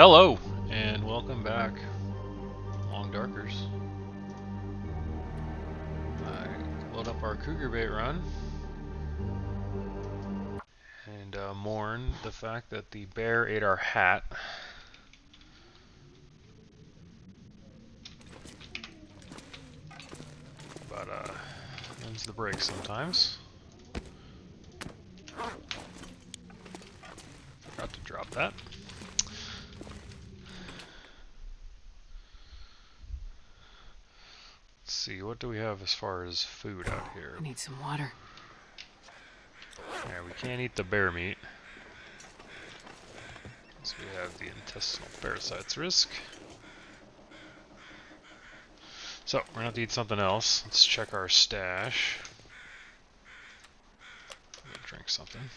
Hello, and welcome back, Long Darkers. I load up our Cougar bait run and mourn the fact that the bear ate our hat. But them's the break sometimes. Forgot to drop that. Let's see, what do we have as far as food out here? I need some water. Yeah, we can't eat the bear meat. So we have the intestinal parasites risk. So, we're gonna have to eat something else. Let's check our stash. Drink something.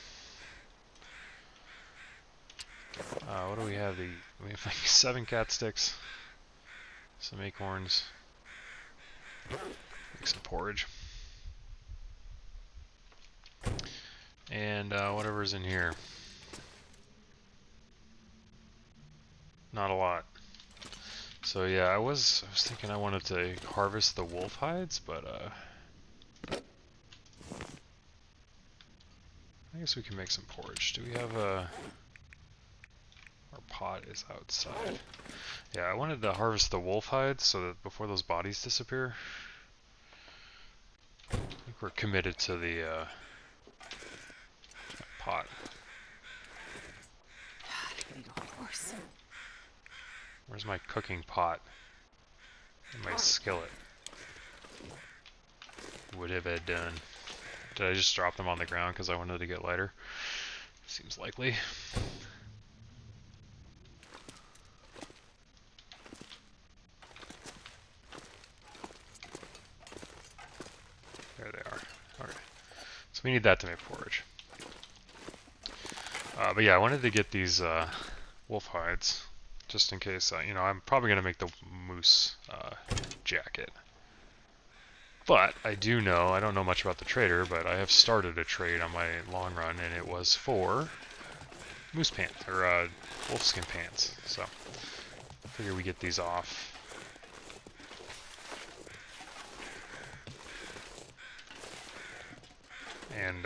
What do we have? We have like 7 cat sticks, some acorns, make some porridge, and whatever's in here. Not a lot. So yeah, I was thinking I wanted to harvest the wolf hides, but I guess we can make some porridge. Do we have a? Our pot is outside. Yeah, I wanted to harvest the wolf hides so that before those bodies disappear. I think we're committed to the pot. I need a horse. Where's my cooking pot? And my skillet? What have I done? Did I just drop them on the ground because I wanted to get lighter? Seems likely. There they are. Okay. So we need that to make porridge. But yeah, I wanted to get these wolf hides just in case. You know, I'm probably going to make the moose jacket. But I do know, I don't know much about the trader, but I have started a trade on my long run, and it was for moose pants, or wolfskin pants. So I figure we get these off. And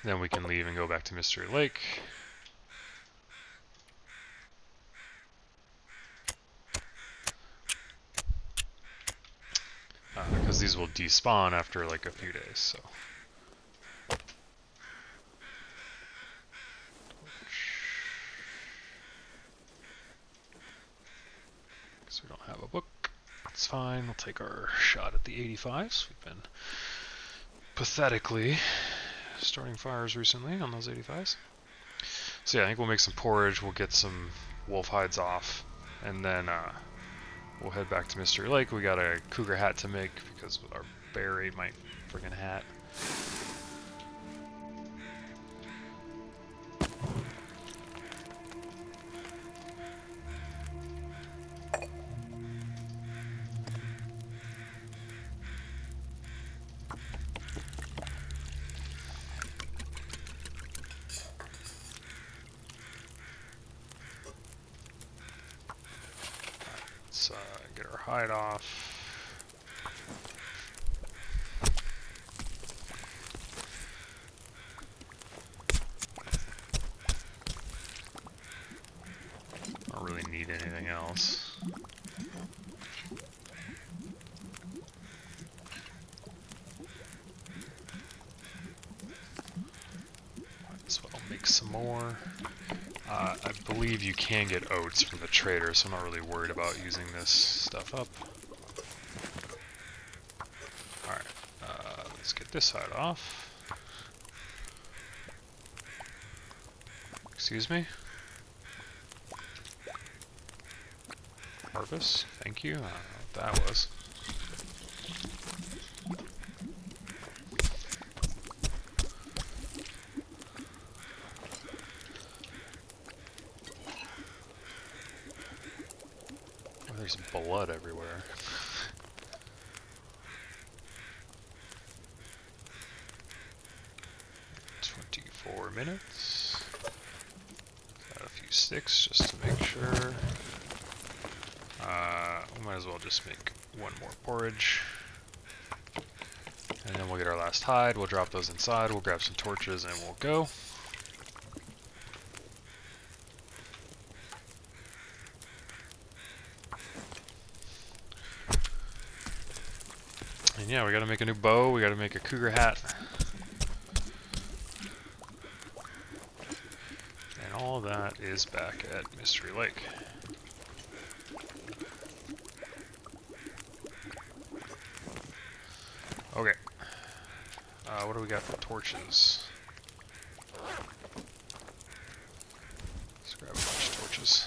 then we can leave and go back to Mystery Lake. Because these will despawn after like a few days, so. Because we don't have a book. It's fine, we'll take our shot at the 85s. We've been pathetically starting fires recently on those 85s. So yeah, I think we'll make some porridge, we'll get some wolf hides off, and then we'll head back to Mystery Lake. We got a cougar hat to make because our bear ate my friggin' hat. Let's get our hide off. I don't really need anything else. Might as well make some more. I believe you can get oats from the trader, so I'm not really worried about using this stuff up. Alright, let's get this side off. Excuse me? Harvest, thank you. I don't know what that was. There's blood everywhere. minutes. Got a few sticks just to make sure. We might as well just make one more porridge. And then we'll get our last hide, we'll drop those inside, we'll grab some torches, and we'll go. And yeah, we gotta make a new bow, we gotta make a cougar hat. And all that is back at Mystery Lake. Okay. What do we got for torches? Let's grab a bunch of torches.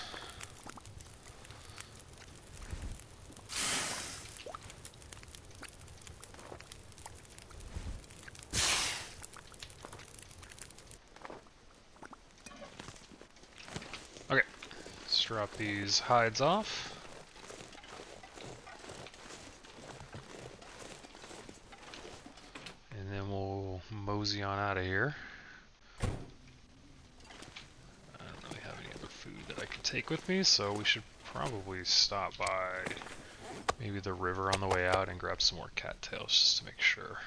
Okay, let's drop these hides off. And then we'll mosey on out of here. I don't really have any other food that I can take with me, so we should probably stop by maybe the river on the way out and grab some more cattails just to make sure.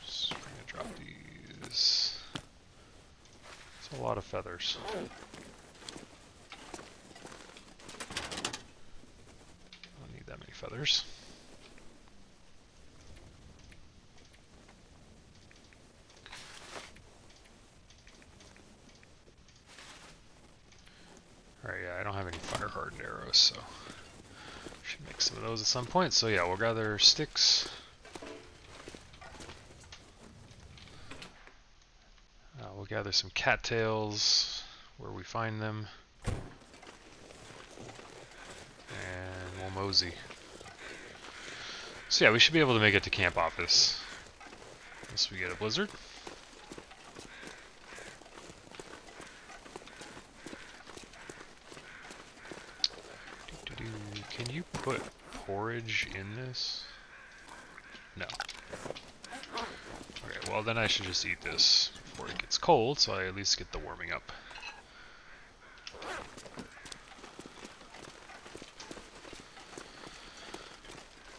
Just gonna drop these. It's a lot of feathers. Don't need that many feathers. Alright, yeah, I don't have any fire-hardened arrows, so should make some of those at some point. So yeah, we'll gather sticks. We'll gather some cattails where we find them. And we'll mosey. So yeah, we should be able to make it to camp office. Unless we get a blizzard. Can you put porridge in this? No. Okay, well then I should just eat this before it gets cold, so I at least get the warming up.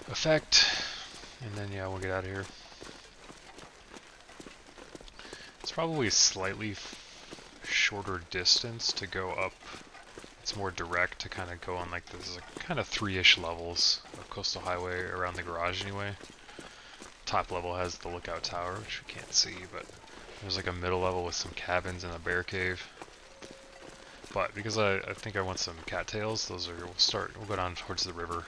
Effect, and then yeah, we'll get out of here. It's probably a slightly shorter distance to go up. It's more direct to kind of go on like this kind of 3-ish levels of Coastal Highway around the garage anyway. Top level has the lookout tower, which we can't see, but there's like a middle level with some cabins and a bear cave. But because I think I want some cattails, those are we'll go down towards the river.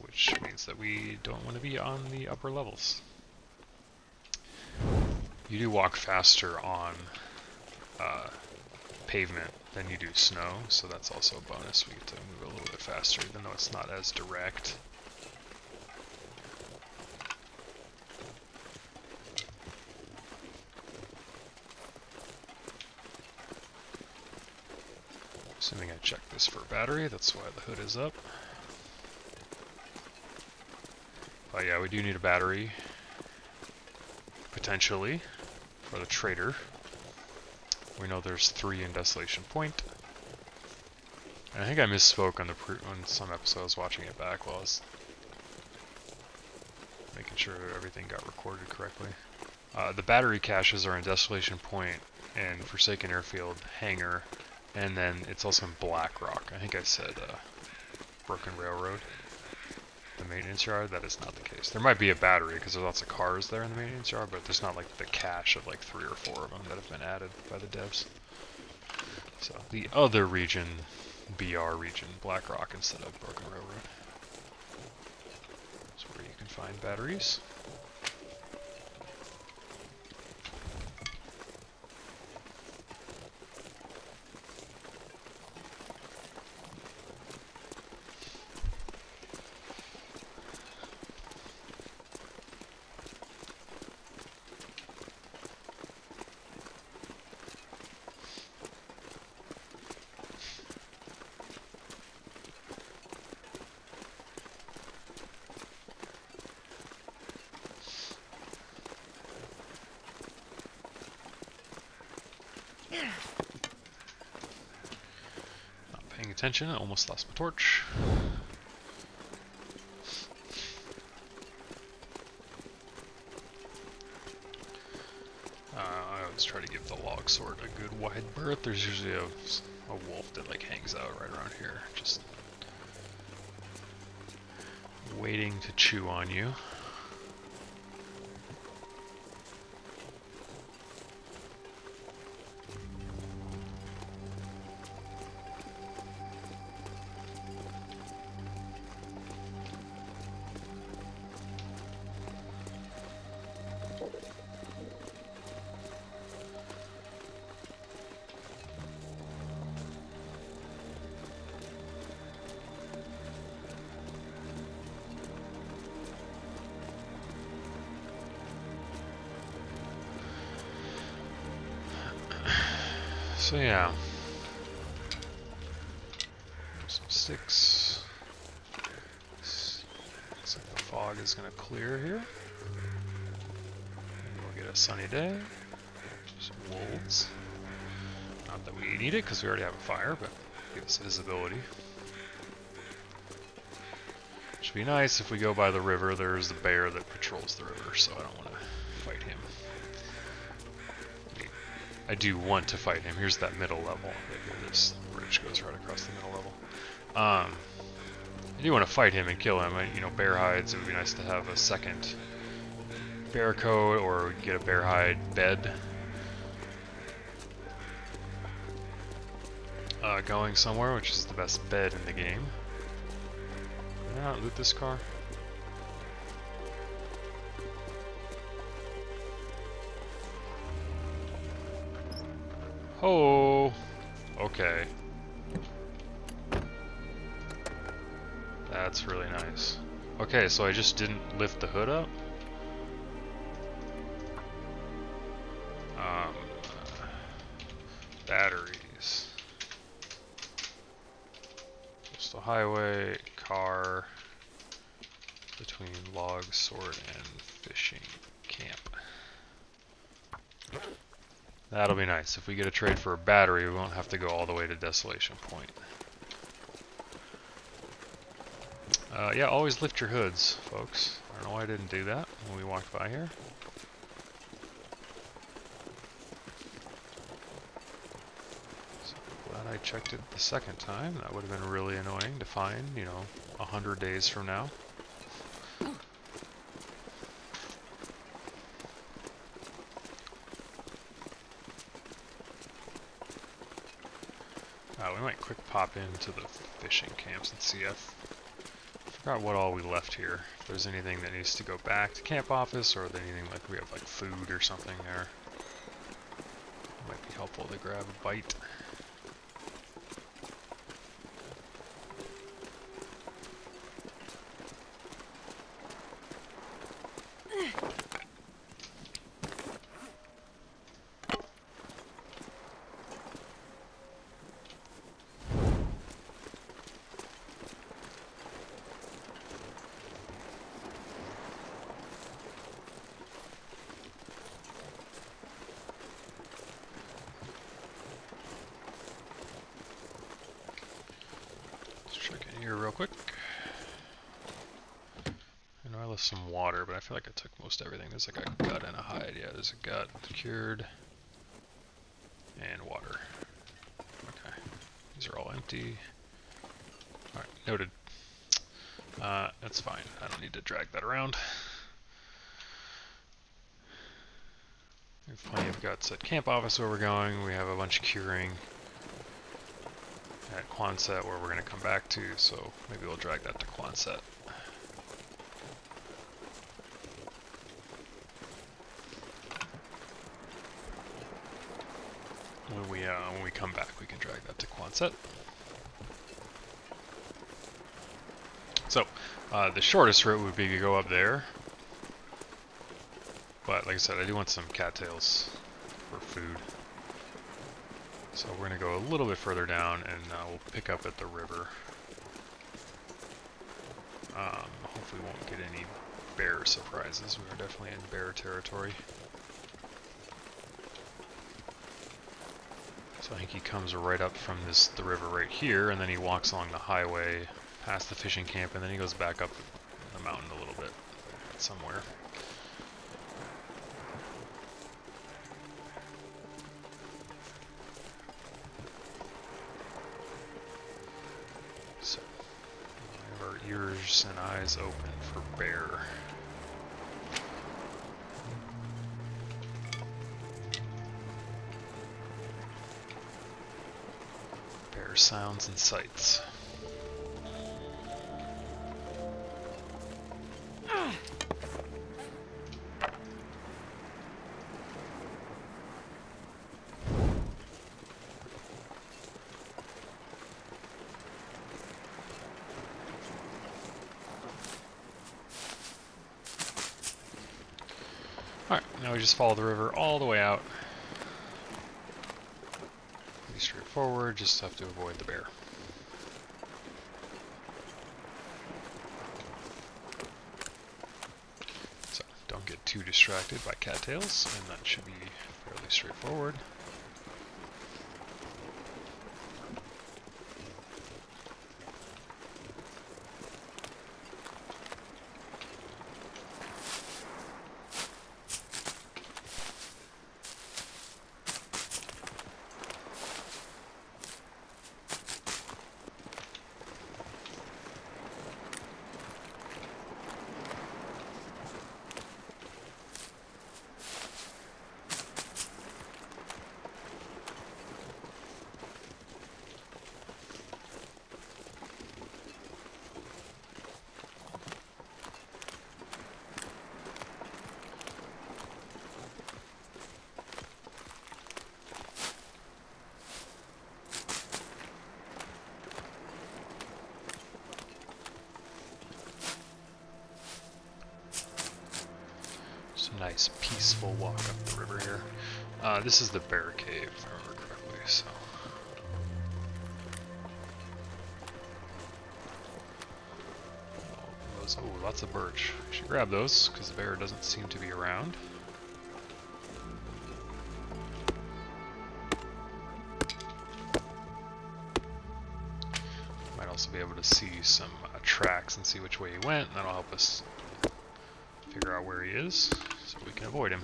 Which means that we don't want to be on the upper levels. You do walk faster on pavement than you do snow, so that's also a bonus. We get to move a little bit faster, even though it's not as direct. Assuming I checked this for battery, that's why the hood is up. But yeah, we do need a battery, potentially, for the trader. We know there's 3 in Desolation Point. And I think I misspoke on some episode I was watching it back while I was making sure everything got recorded correctly. The battery caches are in Desolation Point and Forsaken Airfield Hangar, and then it's also in Black Rock. I think I said Broken Railroad, the maintenance yard. That is not the case. There might be a battery because there's lots of cars there in the maintenance yard, but there's not like the cache of like 3 or 4 of them that have been added by the devs. So the other region, BR region, Black Rock instead of Broken Railroad. That's where you can find batteries. Not paying attention, I almost lost my torch. I always try to give the longsword a good wide berth. There's usually a wolf that like hangs out right around here, just waiting to chew on you. So yeah, some sticks. Looks like the fog is going to clear here. Maybe we'll get a sunny day. Some wolves. Not that we need it because we already have a fire, but give us visibility. Should be nice if we go by the river. There's the bear that patrols the river, so I don't want to fight him. I do want to fight him. Here's that middle level. Right here, this bridge goes right across the middle level. I do want to fight him and kill him. You know, bear hides. It would be nice to have a second bear coat or get a bear hide bed going somewhere, which is the best bed in the game. Can I not loot this car? Oh, okay. That's really nice. Okay, so I just didn't lift the hood up. Batteries. Coastal highway, car, between log, sword, and fishing camp. That'll be nice. If we get a trade for a battery, we won't have to go all the way to Desolation Point. Yeah, always lift your hoods, folks. I don't know why I didn't do that when we walked by here. So glad I checked it the second time. That would have been really annoying to find, you know, 100 days from now. We might quick pop into the fishing camps and see. I forgot what all we left here. If there's anything that needs to go back to camp office, or anything like we have like food or something there. It might be helpful to grab a bite. Real quick. I know I left some water, but I feel like I took most everything. There's like a gut and a hide. Yeah, there's a gut, cured, and water. Okay, these are all empty. Alright, noted. That's fine. I don't need to drag that around. We have plenty of guts at camp office where we're going. We have a bunch of curing at Quonset where we're going to come back to, so maybe we'll drag that to Quonset. When we come back, we can drag that to Quonset. So, the shortest route would be to go up there, but like I said, I do want some cattails for food. So we're going to go a little bit further down, and we'll pick up at the river. Hopefully we won't get any bear surprises. We are definitely in bear territory. So I think he comes right up from the river right here, and then he walks along the highway past the fishing camp, and then he goes back up the mountain a little bit somewhere. So we have our ears and eyes open for bear. Bear sounds and sights. Alright, now we just follow the river all the way out. Pretty straightforward, just have to avoid the bear. So, don't get too distracted by cattails, and that should be fairly straightforward. Nice peaceful walk up the river here. This is the bear cave, if I remember correctly, so. Oh, lots of birch. I should grab those, because the bear doesn't seem to be around. Might also be able to see some tracks and see which way he went, and that'll help us figure out where he is, so we can avoid him.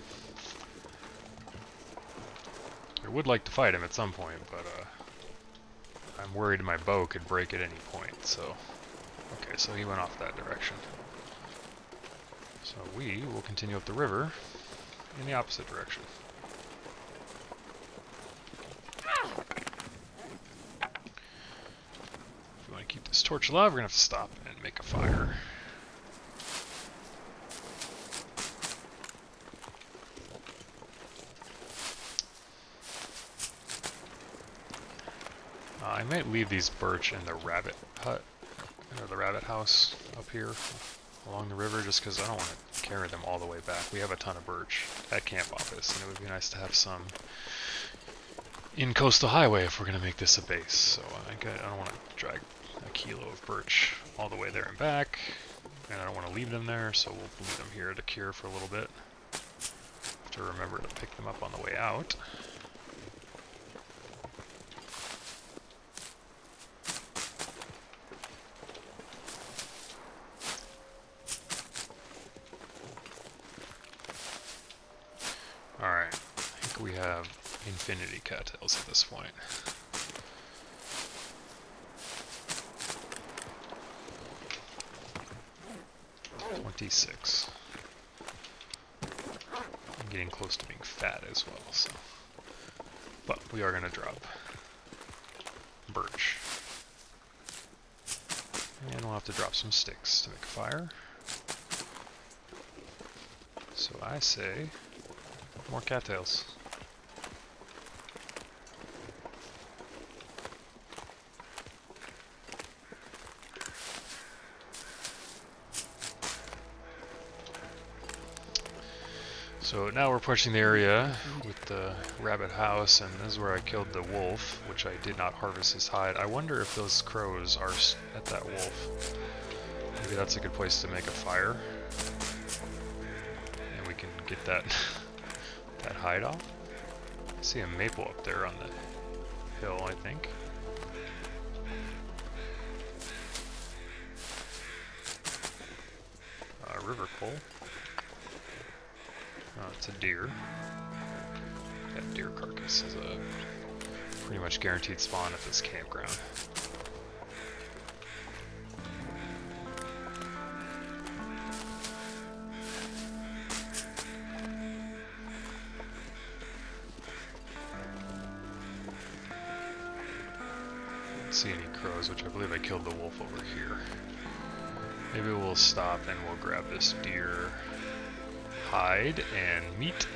I would like to fight him at some point, but I'm worried my bow could break at any point, so... Okay, so he went off that direction. So we will continue up the river in the opposite direction. If we want to keep this torch alive, we're going to have to stop and make a fire. I might leave these birch in the rabbit hut, or the rabbit house up here along the river, just because I don't want to carry them all the way back. We have a ton of birch at camp office, and it would be nice to have some in Coastal Highway if we're going to make this a base. So I don't want to drag a kilo of birch all the way there and back, and I don't want to leave them there, so we'll leave them here to cure for a little bit. Have to remember to pick them up on the way out. Alright, I think we have infinity cattails at this point. $26. I'm getting close to being fat as well, so. But we are going to drop birch. And we'll have to drop some sticks to make a fire. So I say, more cattails. So now we're approaching the area with the rabbit house, and this is where I killed the wolf, which I did not harvest his hide. I wonder if those crows are at that wolf. Maybe that's a good place to make a fire. And we can get that that hide off. I see a maple up there on the hill, I think. River coal. Oh, it's a deer. That deer carcass is a pretty much guaranteed spawn at this campground. Don't see any crows, which I believe I killed the wolf over here. Maybe we'll stop and we'll grab this deer hide and meat.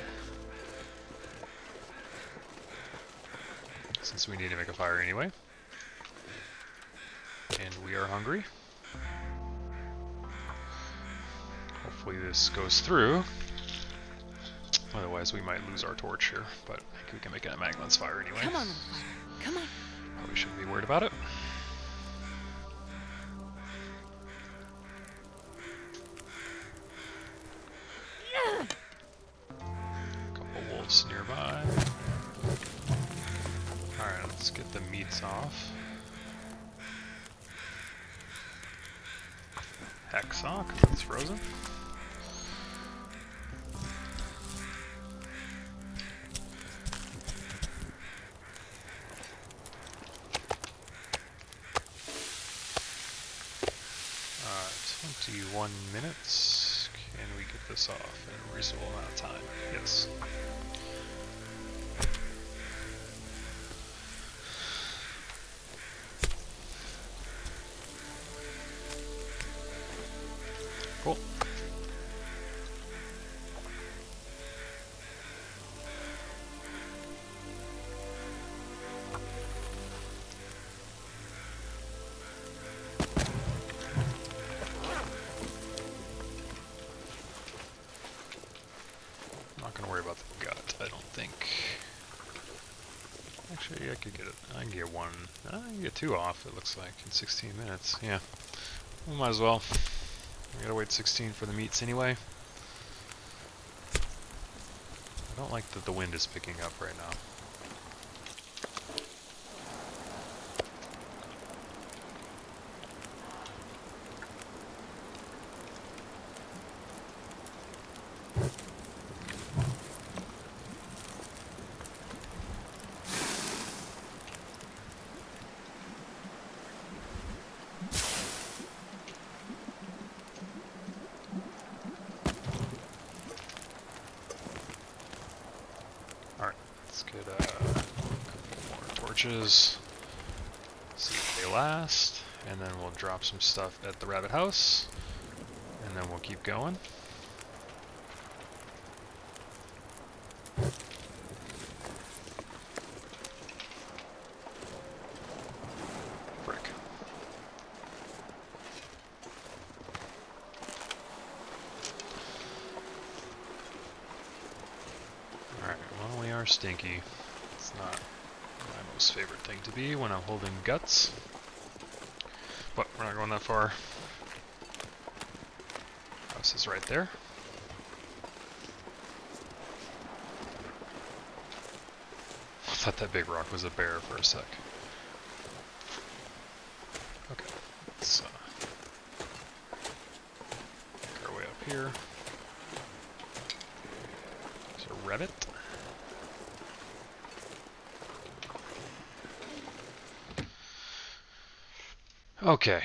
Since we need to make a fire anyway. And we are hungry. Hopefully this goes through. Otherwise we might lose our torch here, but I think we can make it a Maglins fire anyway. Come on, little fire. Come on. Probably shouldn't be worried about it. Couple wolves nearby. Alright, let's get the meats off. Hacksaw, because it's frozen. Uh, 21 minutes. Can we get this off in a reasonable amount of time? Yes. Cool. I'm not gonna worry about the gut, I don't think. Actually, I could get it. I can get one. I can get two off, it looks like, in 16 minutes. Yeah. We might as well. We gotta wait 16 for the meats anyway. I don't like that the wind is picking up right now. Let's get a couple more torches, see if they last, and then we'll drop some stuff at the rabbit house, and then we'll keep going. Frick. Alright, well, we are stinky. It's not my most favorite thing to be when I'm holding guts. But we're not going that far. House is right there. I thought that big rock was a bear for a sec. Okay, let's make our way up here. There's a rabbit. Okay.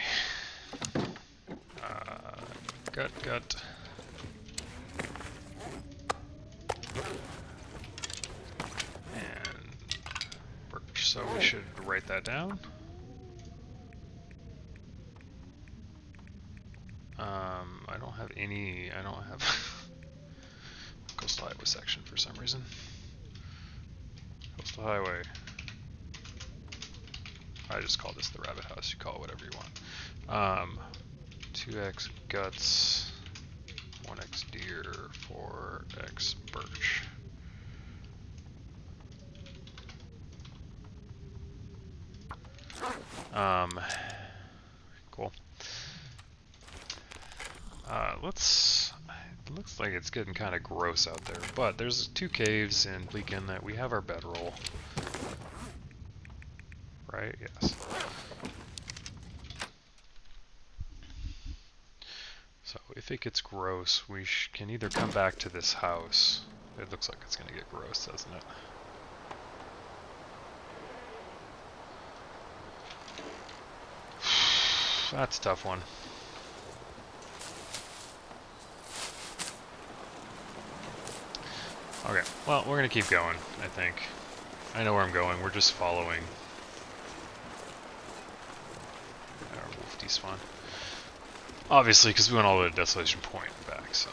Gut. And birch, so we should write that down. I don't have Coastal Highway section for some reason. Coastal Highway. I just call this the rabbit house, you call it whatever you want. 2x guts, 1x deer, 4x birch. Cool. It looks like it's getting kind of gross out there, but there's 2 caves in Bleakin that we have our bedroll. right? Yes. So if it gets gross, we can either come back to this house. It looks like it's going to get gross, doesn't it? That's a tough one. Okay, well, we're going to keep going, I think. I know where I'm going. We're just following our wolf despawn. Obviously, because we went all the way to Desolation Point and back, so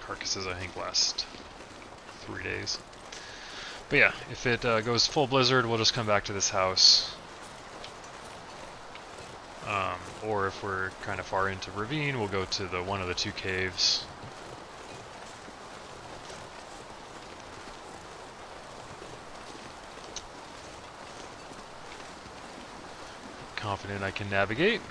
carcasses, I think, last 3 days. But yeah, if it goes full blizzard, we'll just come back to this house. Or if we're kind of far into ravine, we'll go to the one of the 2 caves. Confident I can navigate.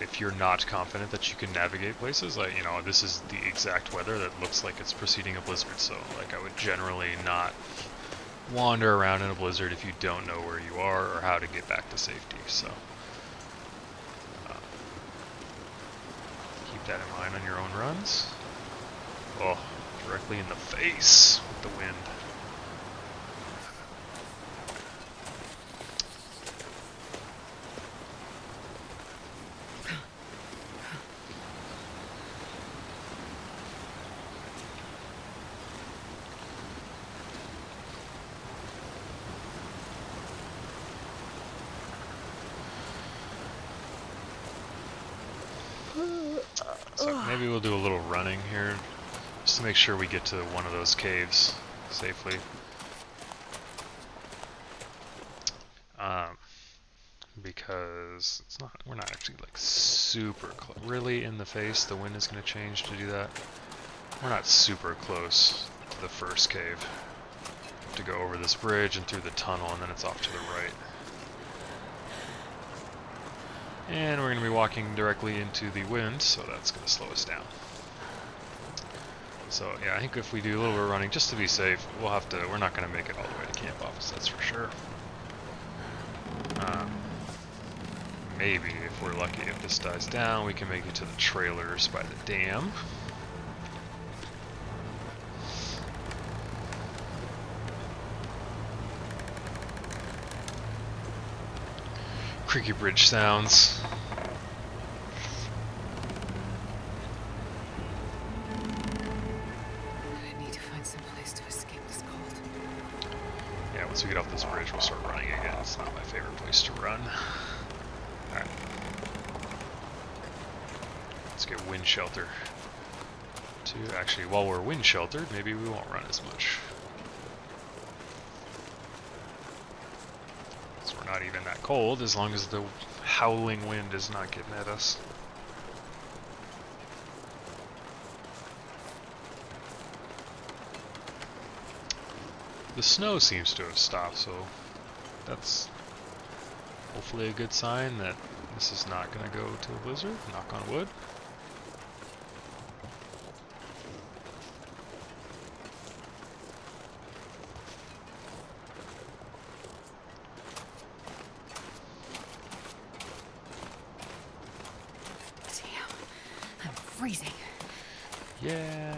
If you're not confident that you can navigate places, like, you know, this is the exact weather that looks like it's preceding a blizzard, so like I would generally not wander around in a blizzard if you don't know where you are or how to get back to safety. So keep that in mind on your own runs. Oh, directly in the face with the wind. So maybe we'll do a little running here, just to make sure we get to one of those caves safely. Because it's not, we're not actually like super close. Really in the face, the wind is going to change to do that. We're not super close to the first cave. We have to go over this bridge and through the tunnel, and then it's off to the right. And we're going to be walking directly into the wind, so that's going to slow us down. So yeah, I think if we do a little bit of running, just to be safe, we'll have to, we're not going to make it all the way to camp office, that's for sure. Maybe, if we're lucky, if this dies down, we can make it to the trailers by the dam. Creaky bridge sounds. I need to find some place to escape this cold. Yeah, once we get off this bridge, we'll start running again. It's not my favorite place to run. Alright. Let's get wind shelter. Actually, while we're wind sheltered, maybe we won't run as much. So we're not even that cold, as long as the howling wind is not getting at us. The snow seems to have stopped, so that's hopefully a good sign that this is not going to go to a blizzard, knock on wood. Damn, I'm freezing. Yeah.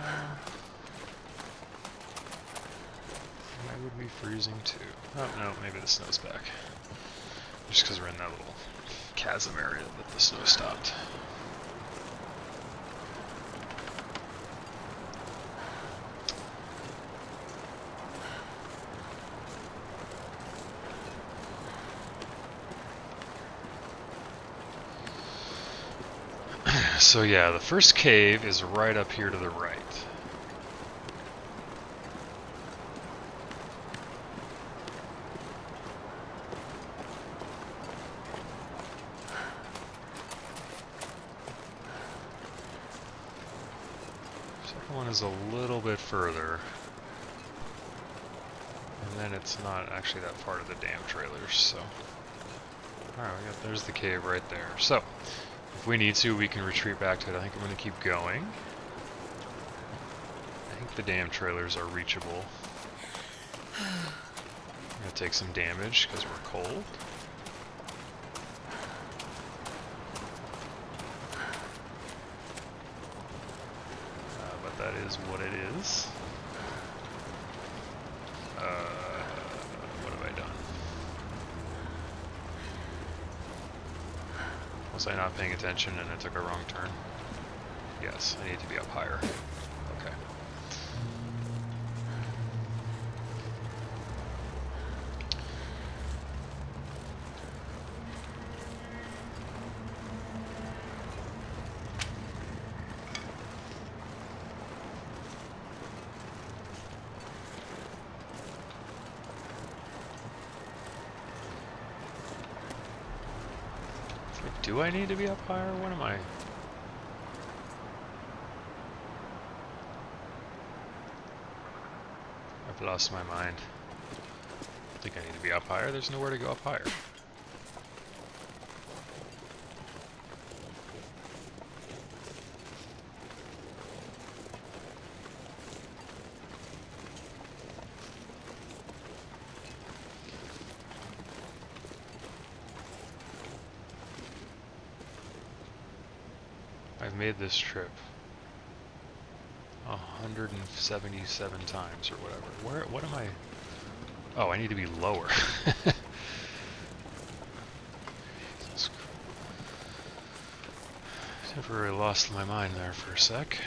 I would be freezing too. Oh no, maybe the snow's back. Just because we're in that little chasm area that the snow stopped. So yeah, the first cave is right up here to the right. Second one is a little bit further. And then it's not actually that part of the dam trailers, so. Alright, there's the cave right there. So, if we need to, we can retreat back to it. I think I'm going to keep going. I think the dam trailers are reachable. gonna take some damage because we're cold. But that is what it is. What have I done? Was I not paying attention and I took a wrong turn? Yes, I need to be up higher. Okay. Do I need to be up higher? What am I? I've lost my mind. I think I need to be up higher. There's nowhere to go up higher. I've made this trip 177 times or whatever. What am I? Oh, I need to be lower. Temporarily lost my mind there for a sec.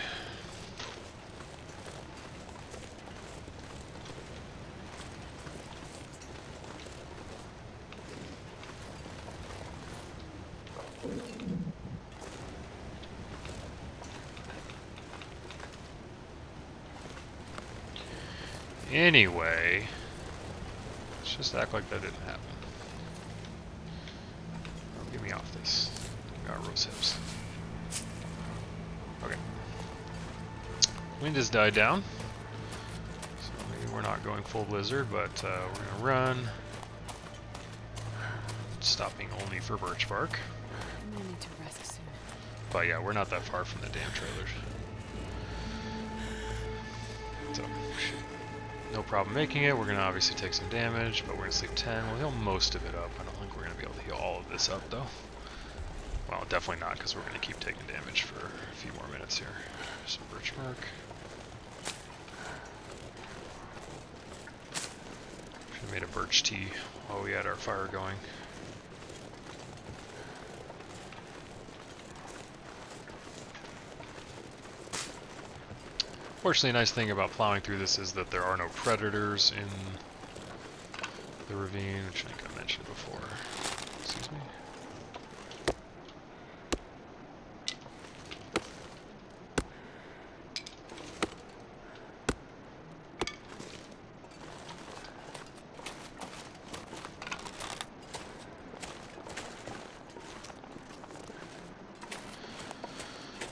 Anyway, let's just act like that didn't happen. Oh, get me off this. Got rose hips. Okay. Wind has died down, so maybe we're not going full blizzard, but we're gonna run. Stopping only for birch bark. I'm gonna need to rest soon. But yeah, we're not that far from the damn trailers. So, no problem making it. We're going to obviously take some damage, but we're going to sleep 10. We'll heal most of it up. I don't think we're going to be able to heal all of this up, though. Well, definitely not, because we're going to keep taking damage for a few more minutes here. Some birch bark. Should have made a birch tea while we had our fire going. Fortunately, a nice thing about plowing through this is that there are no predators in the ravine, which I think I mentioned before. Excuse me.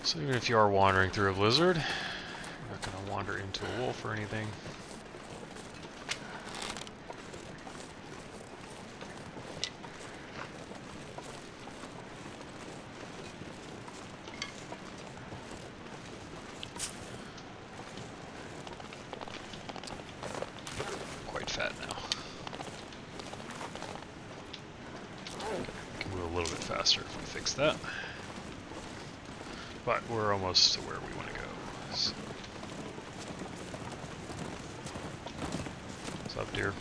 So even if you are wandering through a blizzard, you're not going to wander into a wolf or anything. Quite fat now. We can move a little bit faster if we fix that. But we're almost to where we want to go. So. What's up, dear?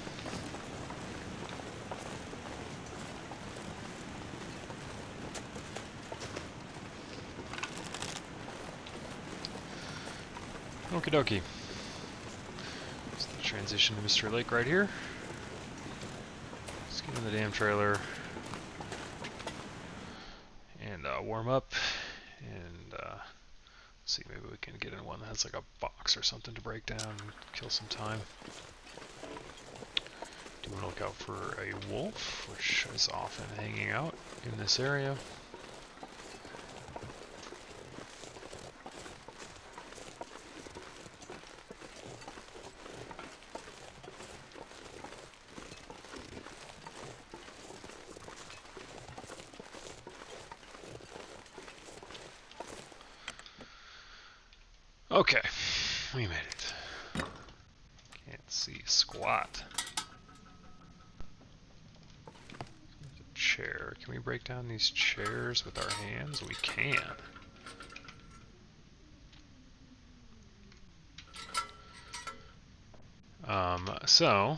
Okie dokie. It's the transition to Mr. Lake right here. Let's get in the damn trailer and warm up. And see, maybe we can get in one that has like a box or something to break down and kill some time. Do want to look out for a wolf, which is often hanging out in this area. Okay, we made it. Can't see squat. chair. Can we break down these chairs with our hands? We can. So,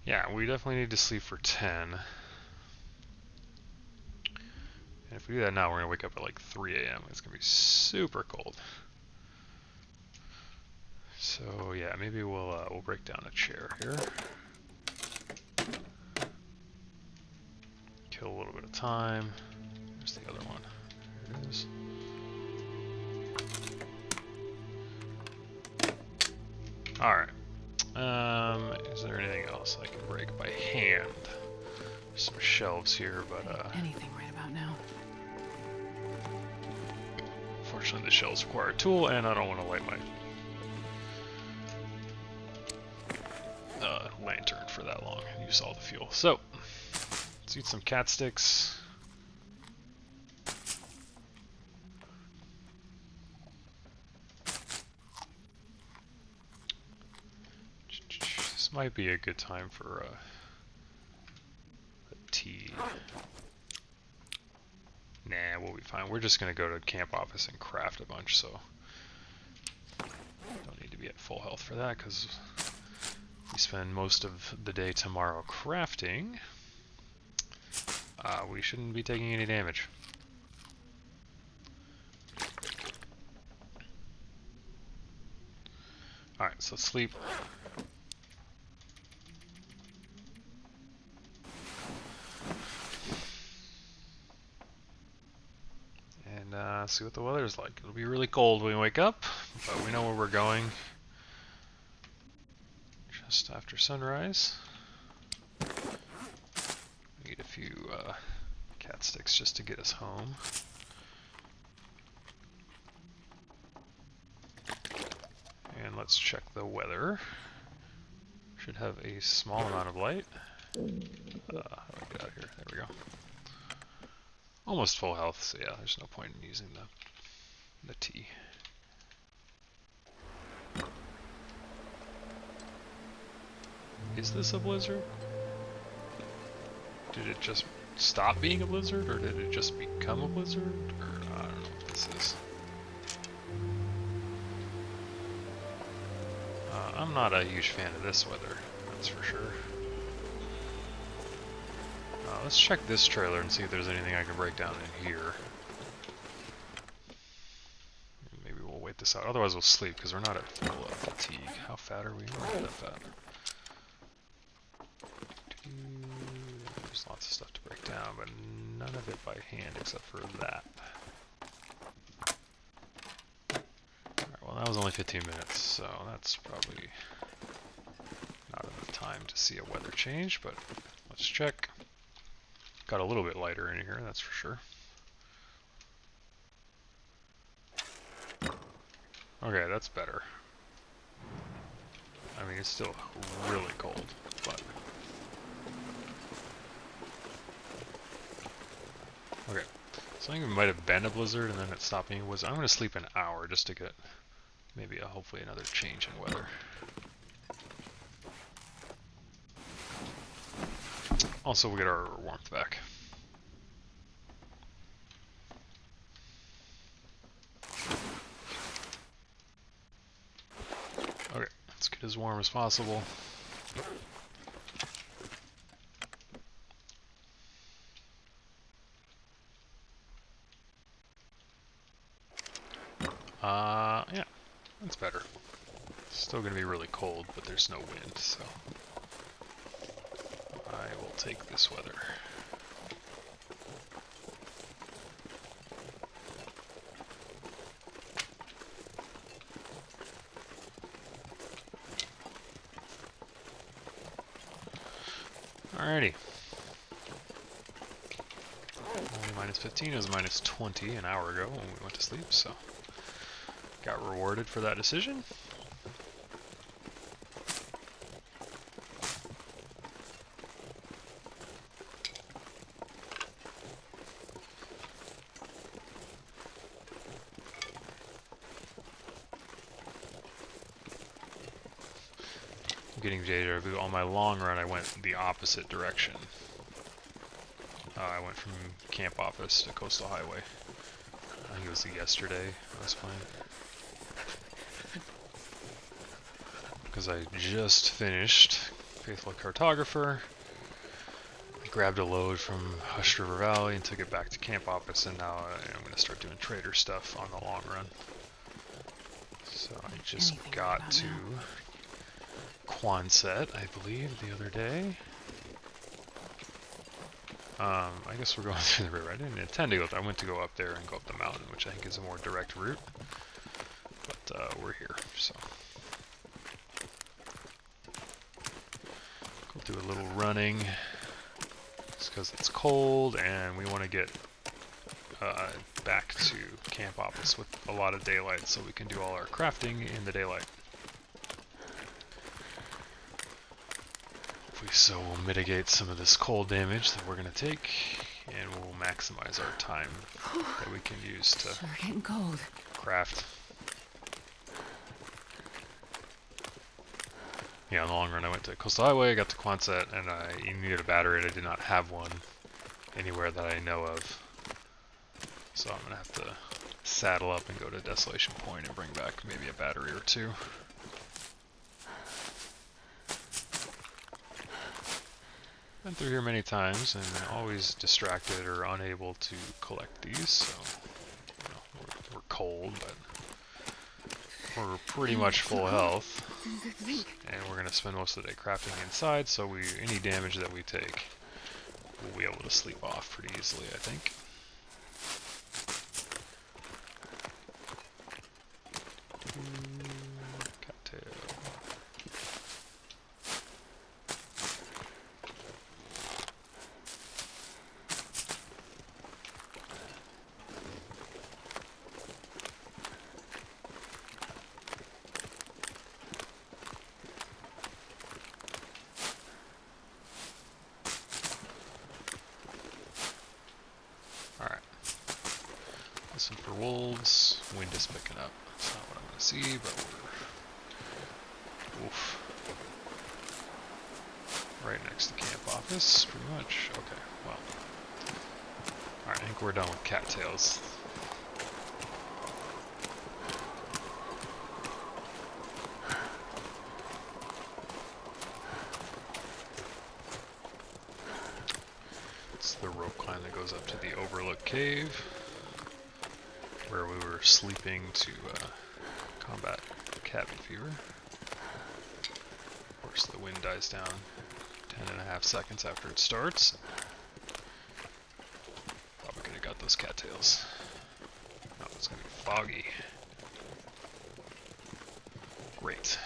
yeah, we definitely need to sleep for 10. And if we do that now, we're going to wake up at like 3 a.m. It's going to be super cold. So, yeah, maybe we'll break down a chair here. Kill a little bit of time. Where's the other one? Here it is. Alright. Is there anything else I can break by hand? There's some shelves here, but Anything right about now. unfortunately the shelves require a tool, and I don't want to light my lantern for that long and use all the fuel. So, let's eat some cat sticks. This might be a good time for a tea. Nah, we'll be fine. We're just going to go to camp office and craft a bunch, so don't need to be at full health for that, because we spend most of the day tomorrow crafting. We shouldn't be taking any damage. Alright, so let's sleep. And see what the weather's like. It'll be really cold when we wake up, but we know where we're going. Just after sunrise. Need a few cat sticks just to get us home. And let's check the weather. Should have a small amount of light. How do I get out of here? There we go. Almost full health, so yeah, there's no point in using the tea. Is this a blizzard? Did it just stop being a blizzard, or did it just become a blizzard? Or I don't know what this is. I'm not a huge fan of this weather, that's for sure. Let's check this trailer and see if there's anything I can break down in here. Maybe we'll wait this out. Otherwise we'll sleep, because we're not at full fatigue. How fat are we? We're not that fat. There's lots of stuff to break down, but none of it by hand except for that. Alright, well that was only 15 minutes, so that's probably not enough time to see a weather change, but let's check. Got a little bit lighter in here, that's for sure. Okay, that's better. I mean, it's still really cold, but... Okay, so I think it might have been a blizzard and then it stopped being a blizzard. I'm going to sleep an hour just to get maybe hopefully another change in weather. Also, we'll get our warmth back. Okay, let's get as warm as possible. Yeah, that's better. It's still going to be really cold, but there's no wind, so I will take this weather. Alrighty. Only minus 15, it was minus 20 an hour ago when we went to sleep, so got rewarded for that decision. I'm getting deja vu. On my long run, I went the opposite direction. I went from camp office to coastal highway. I think it was yesterday I was playing. Because I just finished Faithful Cartographer. I grabbed a load from Hush River Valley and took it back to camp office, and now I'm going to start doing trader stuff on the long run. So I just got to Quonset, I believe, the other day. I guess we're going through the river. I didn't intend to go there. I went to go up there and go up the mountain, which I think is a more direct route. But we're here, so. Go do a little running. It's because it's cold and we want to get back to camp office with a lot of daylight so we can do all our crafting in the daylight. So we'll mitigate some of this cold damage that we're going to take, and we'll maximize our time that we can use to sure getting cold. Craft. Yeah, in the long run I went to Coastal Highway, I got to Quonset, and I needed a battery, and I did not have one anywhere that I know of. So I'm going to have to saddle up and go to Desolation Point and bring back maybe a battery or two. Been through here many times and always distracted or unable to collect these, so you know, we're cold, but we're pretty much full health, and we're going to spend most of the day crafting inside, so any damage that we take, we'll be able to sleep off pretty easily, I think. Cattail. Alright. Listen for wolves. Wind is picking up. That's not what I'm going to see, but we're... Oof. Right next to camp office, pretty much. Okay, well. Alright, I think we're done with cattails. It's the rope climb that goes up to the Overlook Cave, where we were sleeping to combat cabin fever. Of course, the wind dies down 10.5 seconds after it starts. Probably could have got those cattails. No, it's gonna be foggy. Great.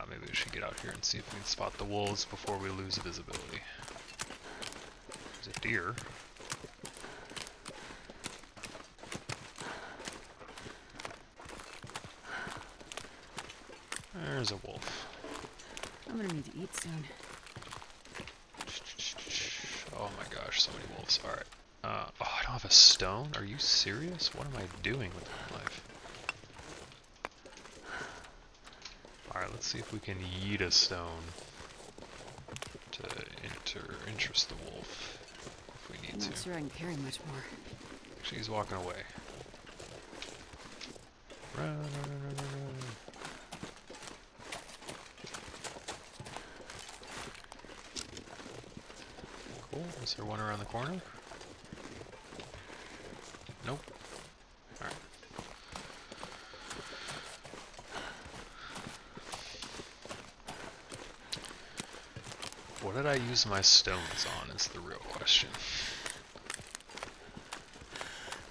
Maybe we should get out here and see if we can spot the wolves before we lose visibility. There's a deer. There's a wolf. I'm gonna need to eat soon. Oh my gosh, so many wolves. Alright. Oh, I don't have a stone? Are you serious? What am I doing with my life? Alright, let's see if we can yeet a stone to interest the wolf if we need I'm to. not sure I can carry much more. Actually, he's walking away. Run, run, run, run, run, run. Cool. Is there one around the corner? Nope. Alright. What did I use my stones on is the real question.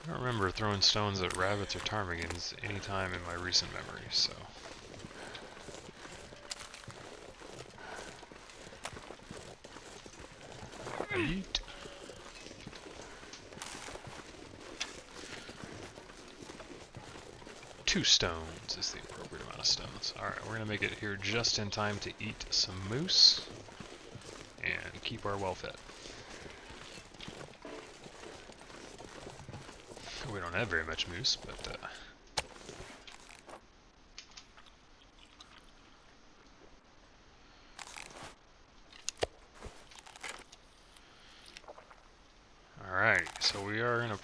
I don't remember throwing stones at rabbits or ptarmigans any time in my recent memory, so... Yeet. Two stones is the appropriate amount of stones. Alright, we're gonna make it here just in time to eat some moose and keep our well fed. We don't have very much moose, but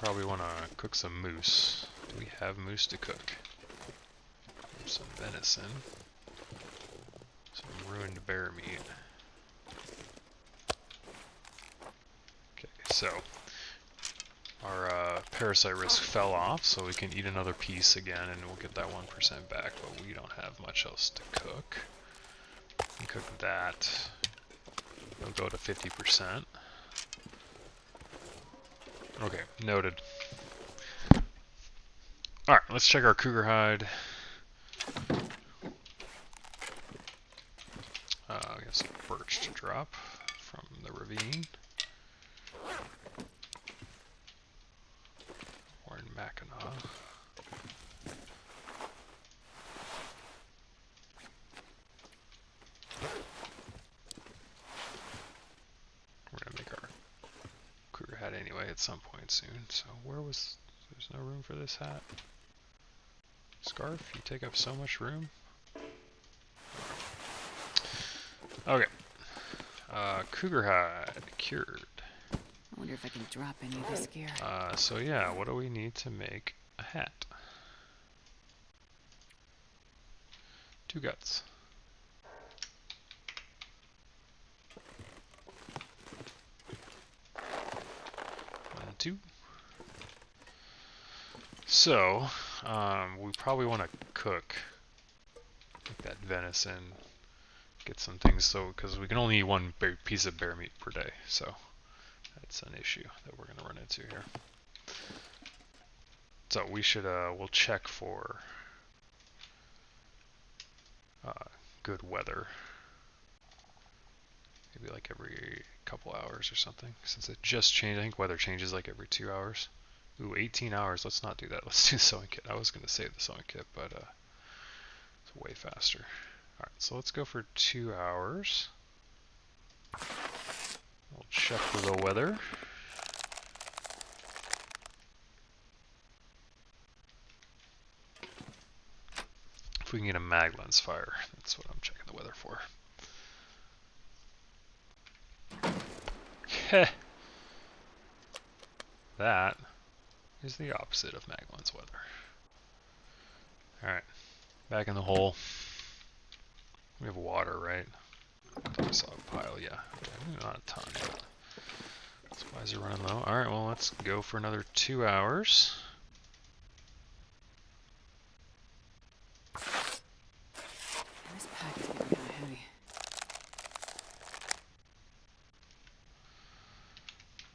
probably want to cook some moose. Do we have moose to cook? Some venison. Some ruined bear meat. Okay, so our parasite risk fell off, so we can eat another piece again and we'll get that 1% back, but we don't have much else to cook. We can cook that. We'll go to 50%. Okay, noted. Alright, let's check our cougar hide. We have some birch to drop from the ravine. We're in Mackinac. We're gonna make our cougar hat anyway at some point soon. So there's no room for this hat. Scarf, you take up so much room. Okay. Cougar hide, cured. I wonder if I can drop any of this gear. So yeah, what do we need to make a hat? 2 guts. 1, 2. So, we probably want to cook like that venison, get some things, so because we can only eat 1 piece of bear meat per day, so that's an issue that we're going to run into here. So we should, we'll check for good weather, maybe like every couple hours or something, since it just changed. I think weather changes like every 2 hours. Ooh, 18 hours. Let's not do that. Let's do the sewing kit. I was going to save the sewing kit, but it's way faster. Alright, so let's go for 2 hours. We'll check for the weather. If we can get a mag lens fire, that's what I'm checking the weather for. Heh. That is the opposite of mag lens weather. Alright, back in the hole. We have water, right? I saw a pile, yeah. Okay, not a ton, but supplies are running low. Alright, well, let's go for another 2 hours. This pack is getting kind of heavy.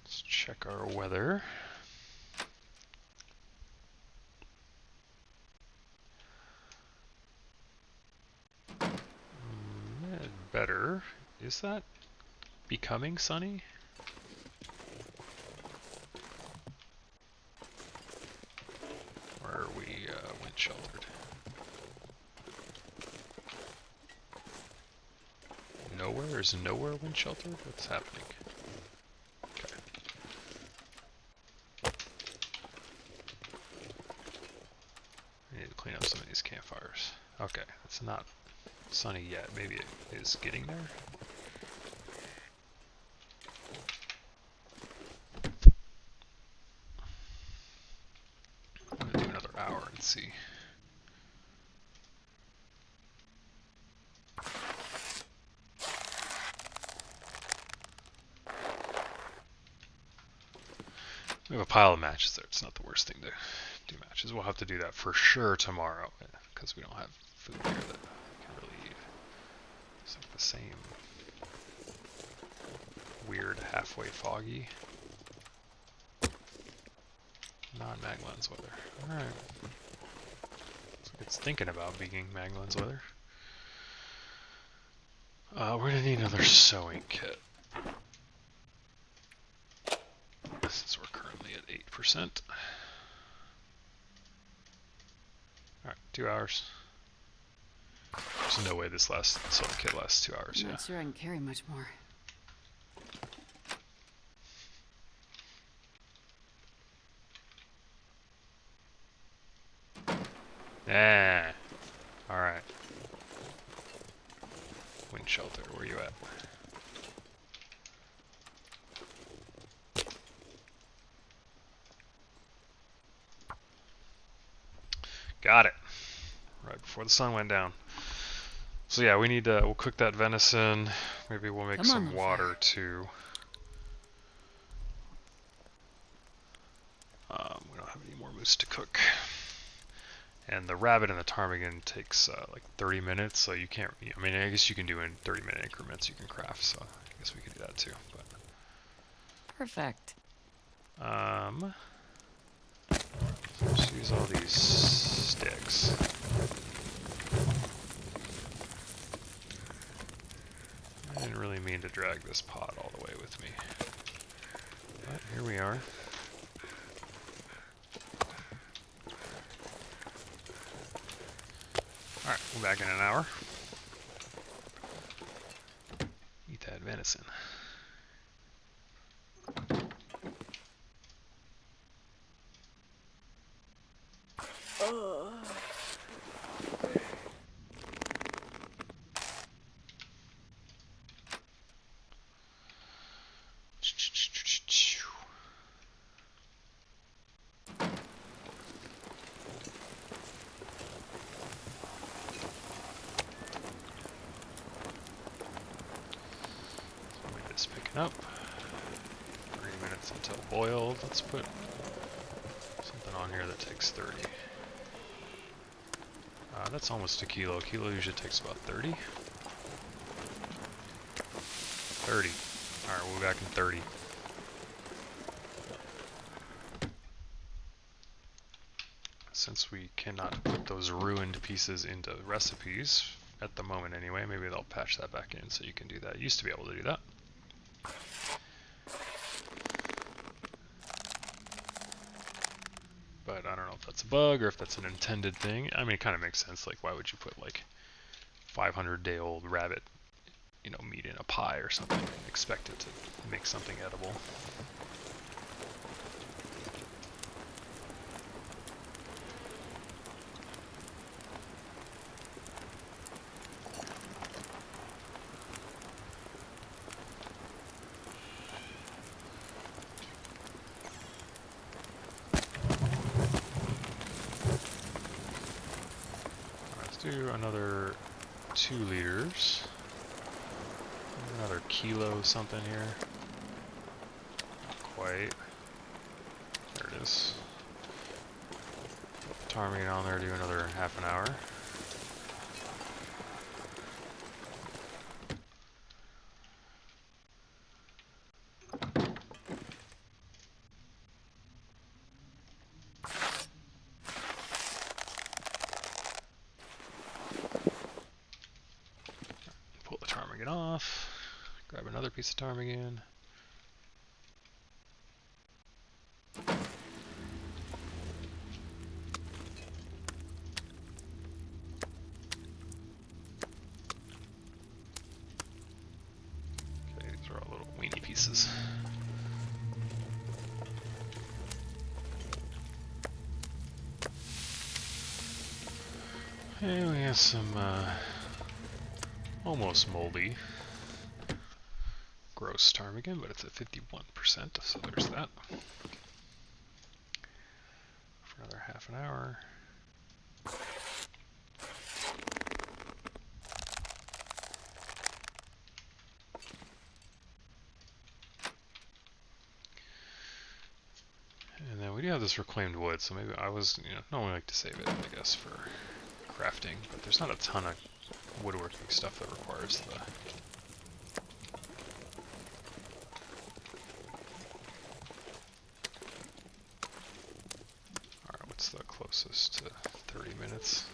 Let's check our weather. Better. Is that becoming sunny? Or are we wind sheltered? Nowhere? Is nowhere wind sheltered? What's happening? Okay. I need to clean up some of these campfires. Okay, it's not sunny yet. Maybe it is getting there. I'm gonna do another hour and see. We have a pile of matches there. It's not the worst thing to do matches. We'll have to do that for sure tomorrow because we don't have food here that we can really eat. It's like the same weird halfway foggy non-mag lens weather. Alright. So it's thinking about being mag lens weather. We're gonna need another sewing kit. Since we're currently at 8%. Alright, 2 hours. There's no way this sewing kit lasts 2 hours, I'm not sure I can carry much more. Yeah. Alright. Wind shelter, where you at? Got it. Right before the sun went down. So yeah, we need to, we'll cook that venison. Maybe we'll make Come on, some little water fire. too. We don't have any more moose to cook. And the rabbit and the ptarmigan takes like 30 minutes, so you can't, I mean, I guess you can do in 30-minute increments you can craft, so I guess we could do that too. But Perfect. let's use all these sticks. I didn't really mean to drag this pot all the way with me. But here we are. Alright, we're back in an hour. Eat that venison. Just picking up. 30 minutes until boiled. Let's put something on here that takes 30. That's almost a kilo. A kilo usually takes about 30. 30. Alright, we'll be back in 30. Since we cannot put those ruined pieces into recipes, at the moment anyway, maybe they'll patch that back in so you can do that. You used to be able to do that. But I don't know if that's a bug or if that's an intended thing. I mean, it kind of makes sense. Like, why would you put like 500-day-old rabbit, you know, meat in a pie or something and expect it to make something edible? Do another 2 liters. Another kilo something here. Not quite. There it is. Put the ptarmigan on there, do another half an hour. Pull the ptarmigan off. Grab another piece of ptarmigan. Okay, these are all little weenie pieces. And we have some almost moldy gross ptarmigan, but it's at 51%, so there's that. For another half an hour. And then we do have this reclaimed wood, so maybe I was, you know, normally like to save it, I guess, for crafting, but there's not a ton of woodworking stuff that requires the... Alright, what's the closest to 30 minutes?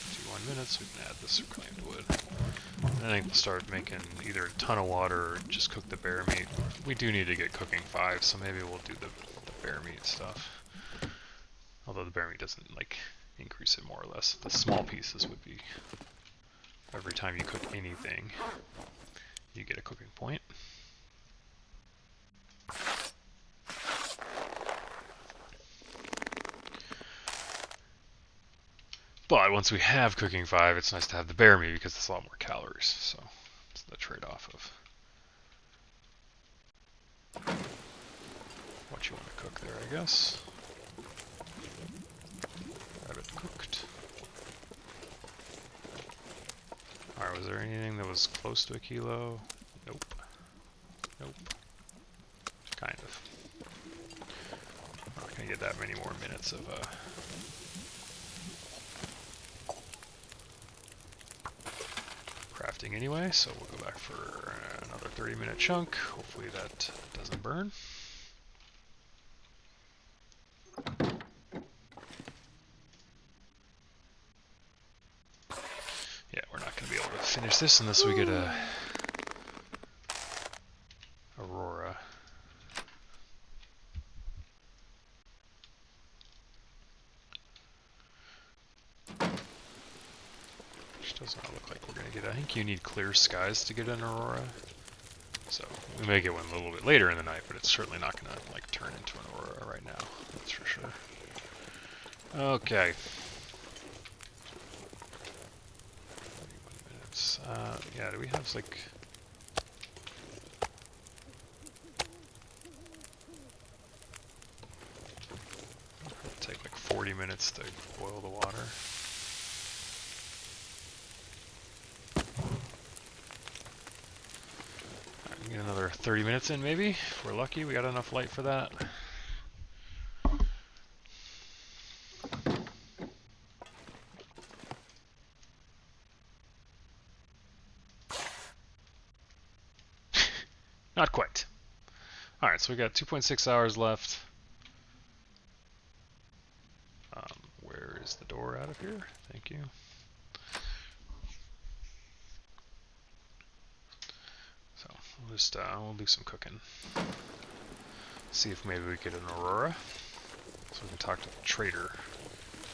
51 minutes, we can add this reclaimed wood. And I think we'll start making either a ton of water or just cook the bear meat. We do need to get cooking 5, so maybe we'll do the bear meat stuff. Although the bear meat doesn't, like, increase it more or less. The small pieces would be, every time you cook anything, you get a cooking point. But once we have cooking 5, it's nice to have the bear meat because it's a lot more calories. So it's the trade-off of what you want to cook there, I guess. Have it cooked. Alright, was there anything that was close to a kilo? Nope. Nope. Kind of. I'm not gonna get that many more minutes of crafting anyway, so we'll go back for another 30-minute chunk. Hopefully that doesn't burn. Yeah, we're not gonna be able to finish this unless we get a Aurora. Which does not look like we're gonna get. I think you need clear skies to get an Aurora. So we may get one a little bit later in the night, but it's certainly not gonna like turn into an Aurora right now. That's for sure. Okay. 31 minutes. Yeah, do we have like? It'll take like 40 minutes to boil the water. Get another 30 minutes in, maybe. If we're lucky, we got enough light for that. Not quite. Alright, so we got 2.6 hours left. Where is the door out of here? Thank you. So we'll just we'll do some cooking. See if maybe we get an Aurora. So we can talk to the trader.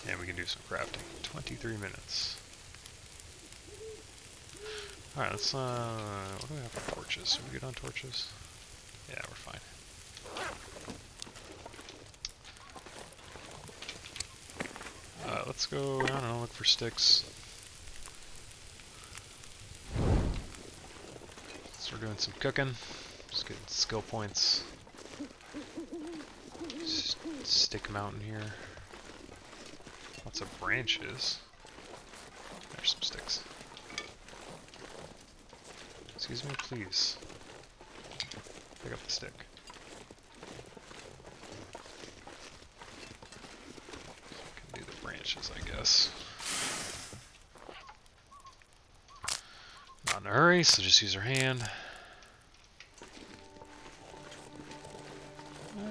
And we can do some crafting. 23 minutes. Alright, let's what do we have for torches? Should we get on torches? Yeah, we're fine. Let's go, I don't know, look for sticks. So we're doing some cooking. Just getting skill points. Stick mountain here. Lots of branches. There's some sticks. Excuse me, please. Pick up the stick. Can do the branches, I guess. Not in a hurry, so just use our hand.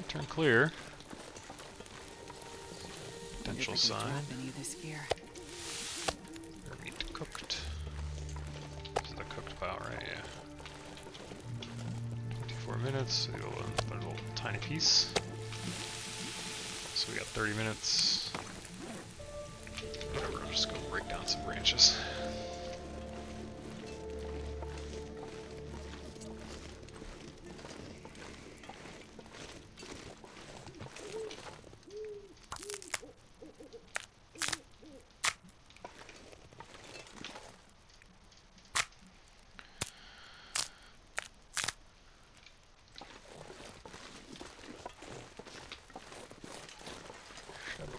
Turn clear. Potential sign. Our meat cooked. This is the cooked pile, right? Yeah. 24 minutes, so we'll put a little tiny piece. So we got 30 minutes. Whatever, I'll just go break down some branches.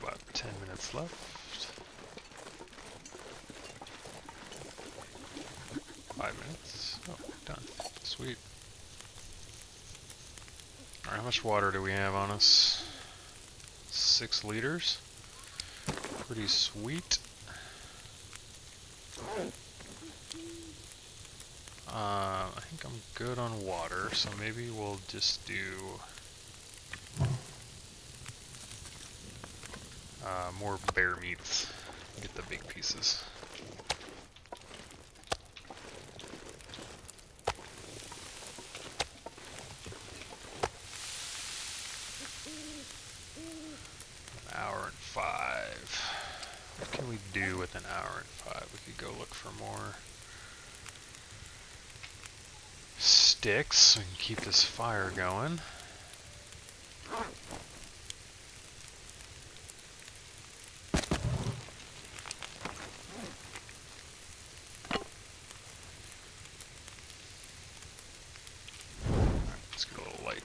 About 10 minutes left. 5 minutes. Oh, done. Sweet. Alright, how much water do we have on us? 6 liters. Pretty sweet. I think I'm good on water, so maybe we'll just do more bear meats. Get the big pieces. An hour and 5. What can we do with an hour and 5? We could go look for more sticks so we can keep this fire going.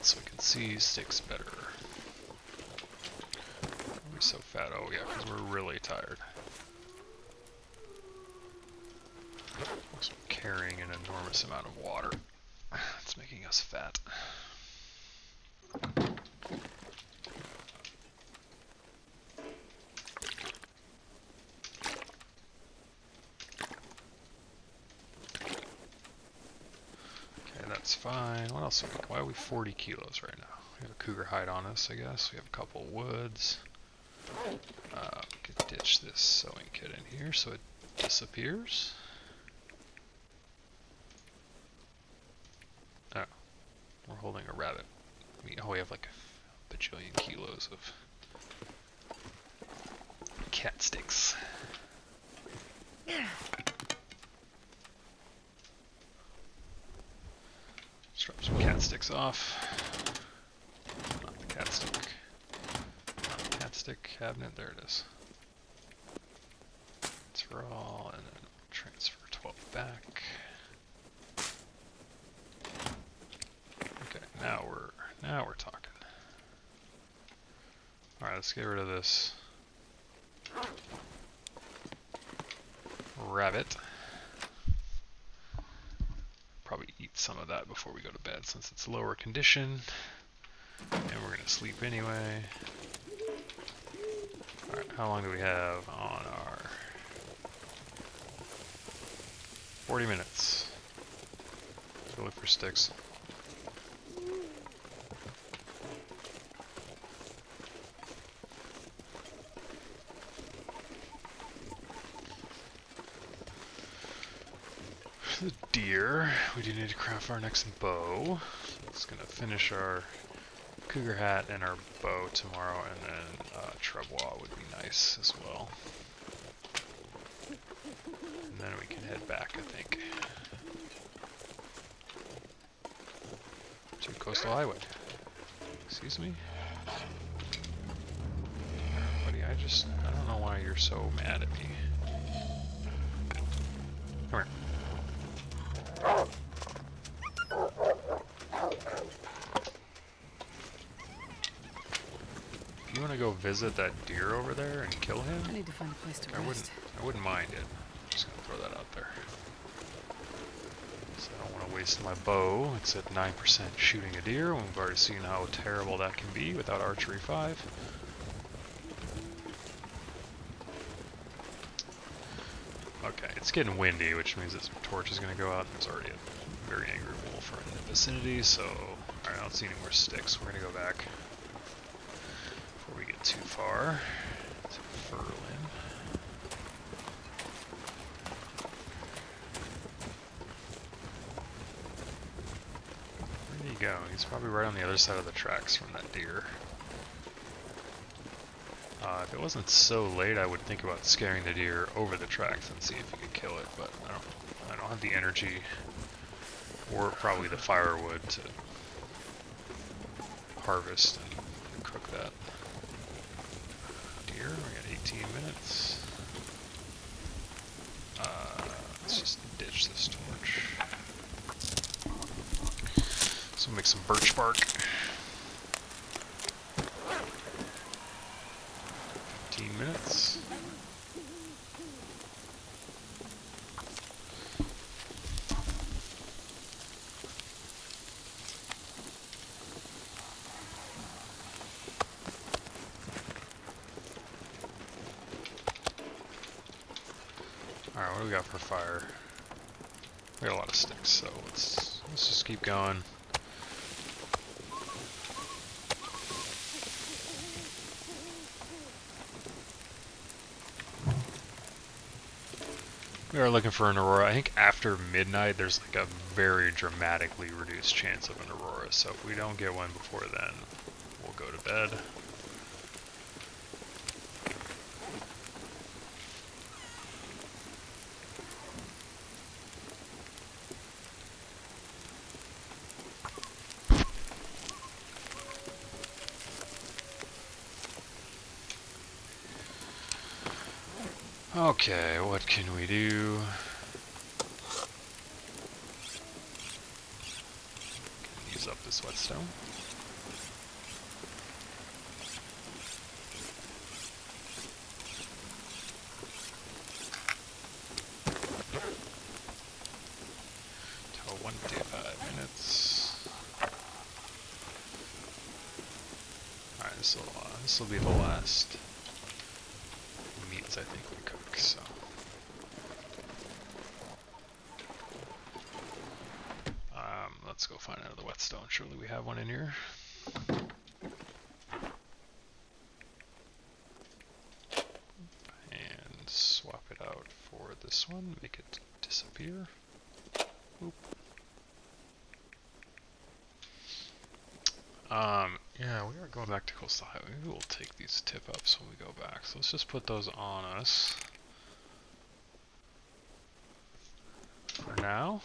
So we can see sticks better. so fat? Oh yeah, because we're really tired. Also carrying an enormous amount of water. It's making us fat. Okay, that's fine. What else? Why are we 40 kilos right now? We have a cougar hide on us, I guess. We have a couple woods. We could ditch this sewing kit in here so it disappears. Oh, we're holding a rabbit. We have like a bajillion kilos of cat sticks. Let's drop some cat sticks off. Not the cat stick. Not the cat stick cabinet. There it is. Transfer all, and then transfer 12 back. Okay, now we're talking. All right, let's get rid of this rabbit. Probably eat some of that before we go to bed since it's lower condition. And we're gonna sleep anyway. Alright, how long do we have on our 40 minutes? Let's go look for sticks. The deer. We do need to craft our next bow. So it's gonna finish our cougar hat and our bow tomorrow, and then Travois would be nice as well. And then we can head back, I think, to Coastal Highway. Excuse me? Buddy, I don't know why you're so mad at me. Come here. If you want to go visit that deer over there and kill him, I need to find a place to rest. I wouldn't mind it. I'm just gonna throw that out there. So I don't want to waste my bow. It's at 9% shooting a deer, and we've already seen how terrible that can be without Archery 5. Okay, it's getting windy, which means this torch is going to go out, and there's already a very angry wolf right in the vicinity, so alright, I don't see any more sticks. We're going to go back before we get too far to Furlin. Where did he go? He's probably right on the other side of the tracks from that deer. If it wasn't so late, I would think about scaring the deer over the tracks and see if you could kill it, but I don't have the energy or probably the firewood to harvest and cook that deer. We got 18 minutes. Let's just ditch this torch. So we'll make some birch bark. 15 minutes. Alright, what do we got for fire? We got a lot of sticks, so let's just keep going. We are looking for an aurora. I think after midnight there's like a very dramatically reduced chance of an aurora, so if we don't get one before then, we'll go to bed. Okay, what can we do? Can use up this whetstone. this will be the last meats I think we cook. So. Let's go find another whetstone. Surely we have one in here. And swap it out for this one. Make it disappear. Oop. Yeah, we are going back to Coastal Highway. Maybe we'll take these tip ups when we go back. So let's just put those on us for now.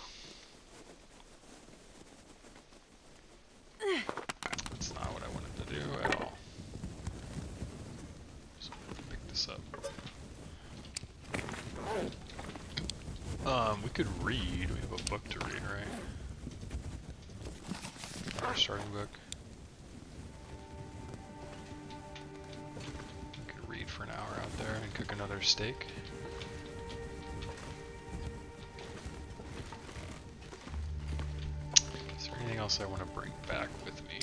That's not what I wanted to do at all. So pick this up. We could read. We have a book to read, right? Our starting book. We could read for an hour out there and cook another steak. Is there anything else I want to bring back with me?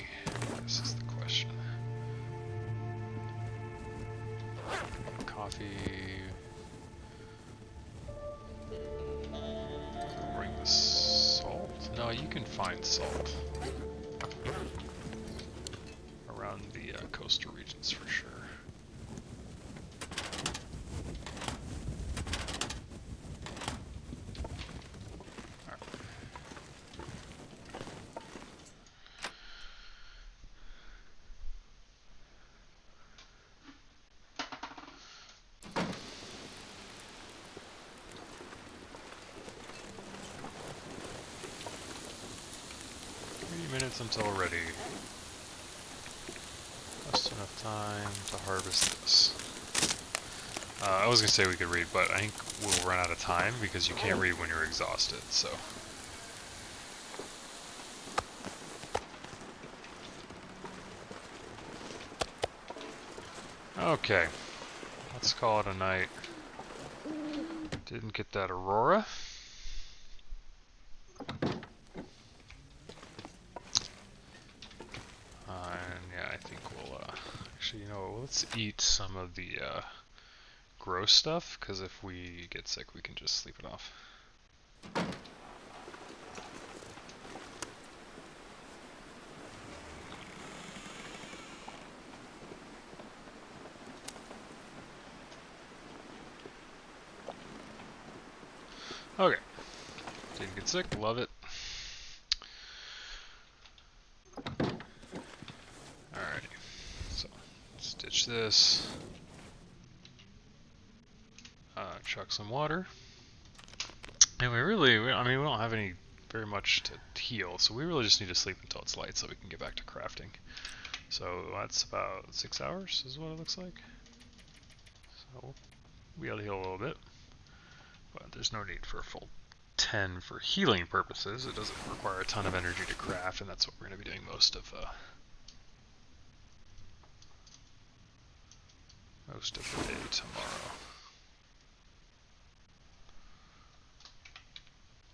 This is the question. Coffee. Bring the salt. No, you can find salt around the coastal regions for sure. Minutes until we're ready. Just enough time to harvest this. I was gonna say we could read, but I think we'll run out of time because you can't read when you're exhausted, so. Okay, let's call it a night. Didn't get that Aurora. You know, let's eat some of the gross stuff, because if we get sick, we can just sleep it off. Okay. Didn't get sick, love it. Ditch this. Chuck some water. And we don't have very much to heal, so we really just need to sleep until it's light so we can get back to crafting. So that's about 6 hours is what it looks like. So we'll be able to heal a little bit, but there's no need for a full 10 for healing purposes. It doesn't require a ton of energy to craft, and that's what we're going to be doing most of the day tomorrow.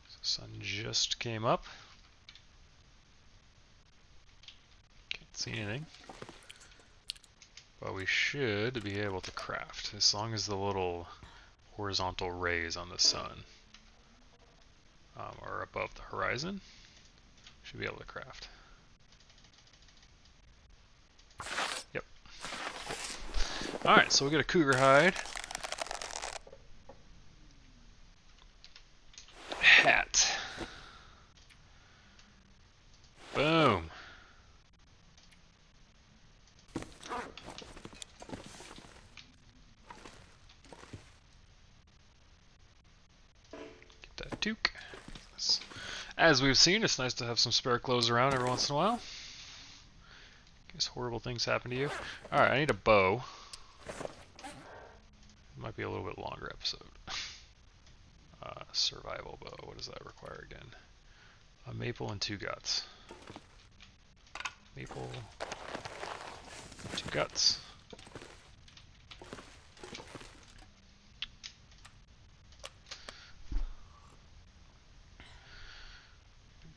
So sun just came up. Can't see anything. But we should be able to craft as long as the little horizontal rays on the sun are above the horizon. Should be able to craft. Yep. Alright, so we got a cougar hide. Hat. Boom. Get that toque. As we've seen, it's nice to have some spare clothes around every once in a while. In case horrible things happen to you. Alright, I need a bow. It might be a little bit longer episode. Survival bow, what does that require again? A maple and 2 guts. Maple, 2 guts.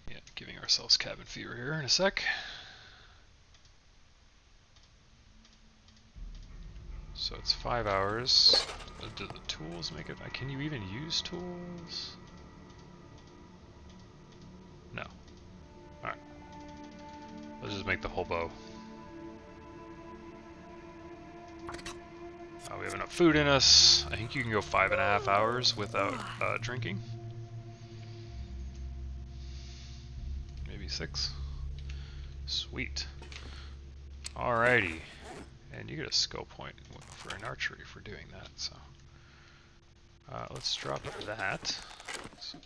Yeah, giving ourselves cabin fever here in a sec. 5 hours. Do the tools make it? Can you even use tools? No. Alright. Let's just make the whole bow. We have enough food in us. I think you can go 5.5 hours without drinking. Maybe 6. Sweet. Alrighty. And you get a skill point for an archery for doing that, so. Let's drop that. So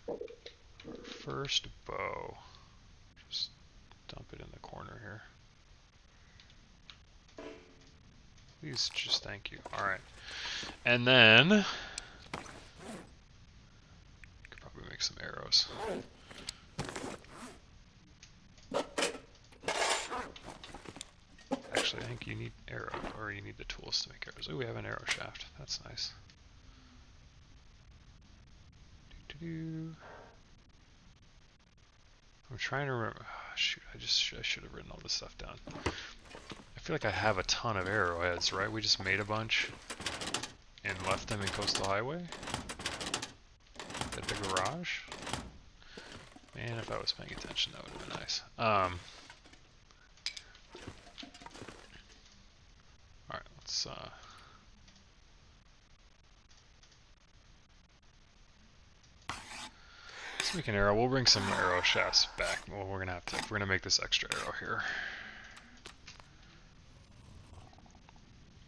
our first bow. Just dump it in the corner here. Please, just thank you. Alright. And then could probably make some arrows. Actually, I think you need arrow, or you need the tools to make arrows. Oh, we have an arrow shaft. That's nice. I'm trying to remember. Oh, shoot, I should have written all this stuff down. I feel like I have a ton of arrowheads, right? We just made a bunch and left them in Coastal Highway at the garage. Man, if I was paying attention, that would have been nice. Alright, let's make an arrow. We'll bring some arrow shafts back. Well, we're gonna make this extra arrow here.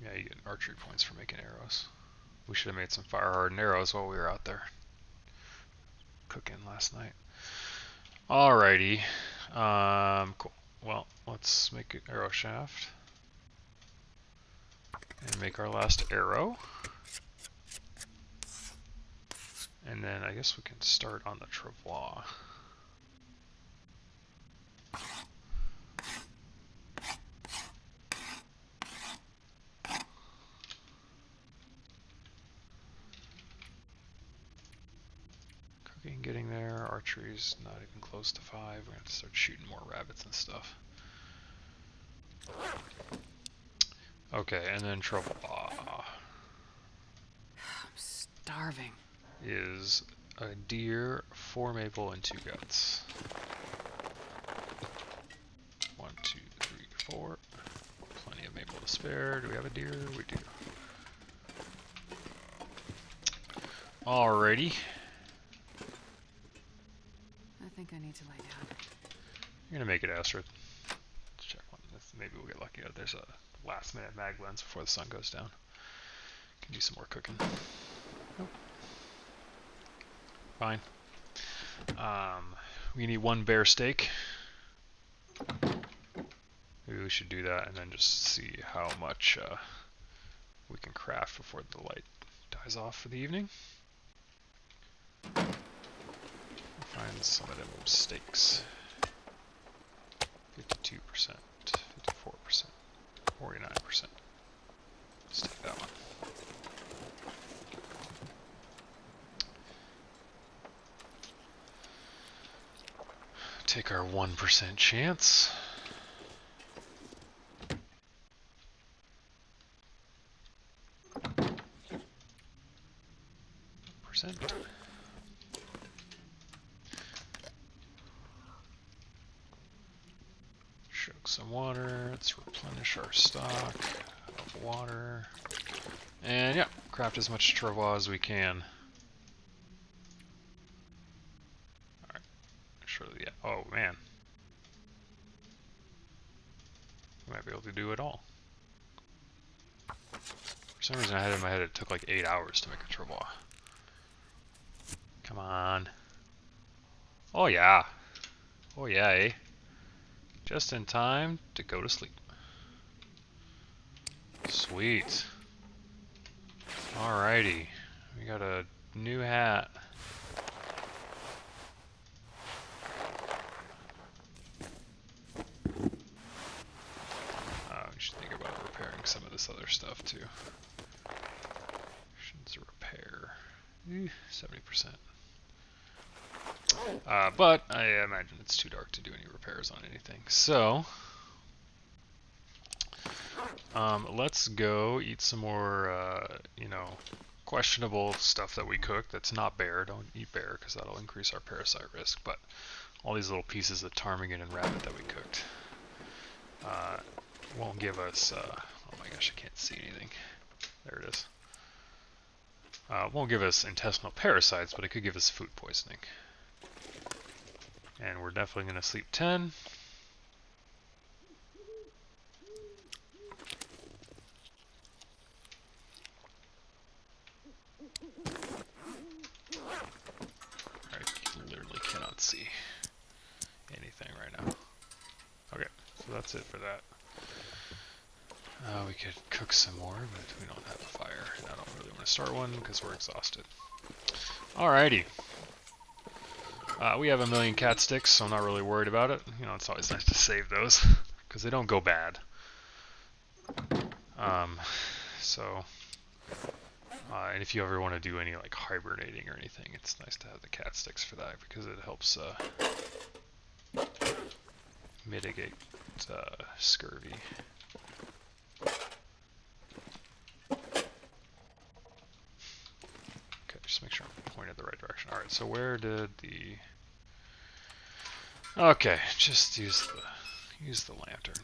Yeah, you get archery points for making arrows. We should have made some fire hardened arrows while we were out there cooking last night. Alrighty. Cool. Well, let's make an arrow shaft. And make our last arrow. And then I guess we can start on the Travois. Cooking, getting there. Archery's not even close to 5. We're going to have to start shooting more rabbits and stuff. Okay, and then Travois. I'm starving. Is a deer, 4 maple, and 2 guts. 1, 2, 3, 4. Plenty of maple to spare. Do we have a deer? We do. Alrighty. I think I need to lay down. You're gonna make it, Astrid. Let's check one. Maybe we'll get lucky. There's a last minute mag lens before the sun goes down. Can do some more cooking. Nope. Fine. We need 1 bear steak. Maybe we should do that and then just see how much we can craft before the light dies off for the evening. Find some of them steaks. 52%, 54%, 49%. Let's take that one. Take our 1% chance. Percent. Chug some water. Let's replenish our stock of water. And yeah, craft as much Travois as we can. Alright. Surely, yeah. Oh man. We might be able to do it all. For some reason I had in my head it took like 8 hours to make a Travois. Come on. Oh yeah. Oh yeah, eh? Just in time to go to sleep. Sweet. Alrighty. We got a new hat. We should think about repairing some of this other stuff too. Options repair. 70%. But I imagine it's too dark to do any repairs on anything. So Let's go eat some more, you know, questionable stuff that we cook that's not bear. Don't eat bear because that'll increase our parasite risk. But all these little pieces of ptarmigan and rabbit that we cooked won't give us. Oh my gosh, I can't see anything. There it is. Won't give us intestinal parasites, but it could give us food poisoning. And we're definitely going to sleep 10. I literally cannot see anything right now. Okay, so that's it for that. We could cook some more, but we don't have a fire. And I don't really want to start one because we're exhausted. Alrighty. We have 1,000,000 cat sticks, so I'm not really worried about it. You know, it's always nice to save those because they don't go bad. And if you ever want to do any like hibernating or anything, it's nice to have the cat sticks for that because it helps mitigate scurvy. Okay, just make sure I'm pointed the right direction. Alright, so where did the... Okay, just use the lantern.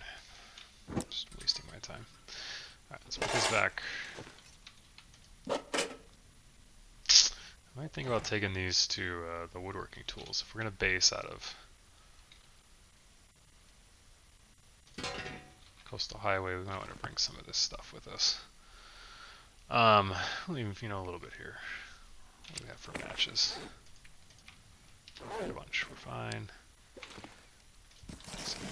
Just wasting my time. Alright, let's put this back. I might think about taking these to the woodworking tools. If we're going to base out of Coastal Highway, we might want to bring some of this stuff with us. Leave, you know, a little bit here. What do we have for matches? A bunch, we're fine. Some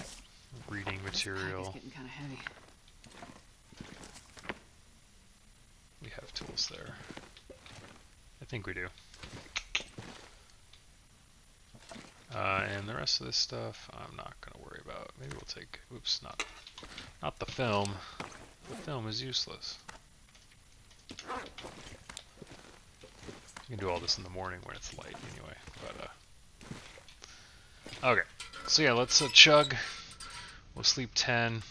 reading material. It's getting kind of heavy. We have tools there. I think we do. And the rest of this stuff, I'm not going to worry about. Maybe we'll take, oops, not the film. The film is useless. You can do all this in the morning when it's light anyway. But okay, so yeah, let's chug. We'll sleep 10.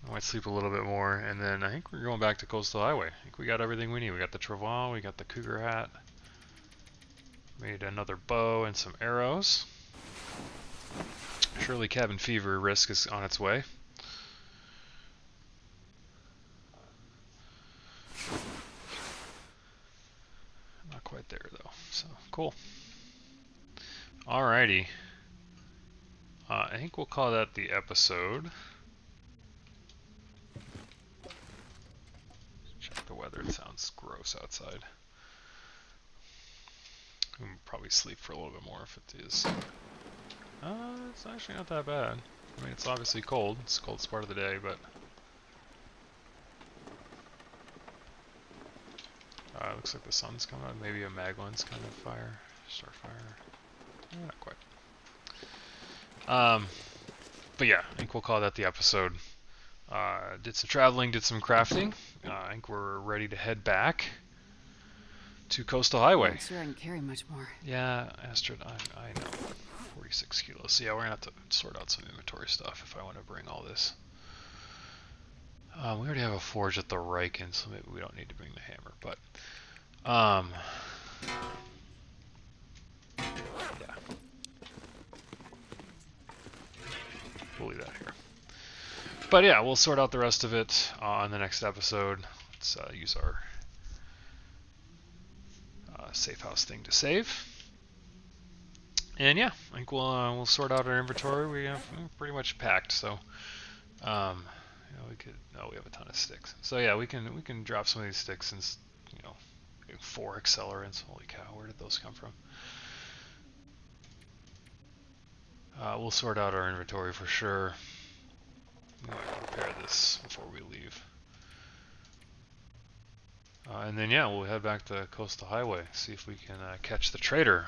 I might sleep a little bit more, and then I think we're going back to Coastal Highway. I think we got everything we need. We got the Travois, we got the Cougar hat. Made another bow and some arrows. Surely cabin fever risk is on its way. Not quite there though, so cool. Alrighty. I think we'll call that the episode. Check the weather, it sounds gross outside. We can probably sleep for a little bit more if it is. It's actually not that bad. I mean, it's obviously cold. It's the coldest part of the day, but... looks like the sun's coming out. Maybe a Maglin's kind of fire. Starfire. Not quite. But yeah, I think we'll call that the episode. Did some traveling, did some crafting. I think we're ready to head back to Coastal Highway. I'm not sure I can carry much more. Yeah, Astrid, I know. 46 kilos. So yeah, we're gonna have to sort out some inventory stuff if I want to bring all this. We already have a forge at the Riken, so maybe we don't need to bring the hammer, but yeah. We'll leave that here. But yeah, we'll sort out the rest of it on the next episode. Let's use our safe house thing to save. And yeah, I think we'll sort out our inventory. We're pretty much packed, so you know, we could. Oh, we have a ton of sticks. So yeah, we can drop some of these sticks and, you know, 4 accelerants. Holy cow, where did those come from? We'll sort out our inventory for sure. I'm going to prepare this before we leave. And then yeah, we'll head back to Coastal Highway, see if we can catch the trader.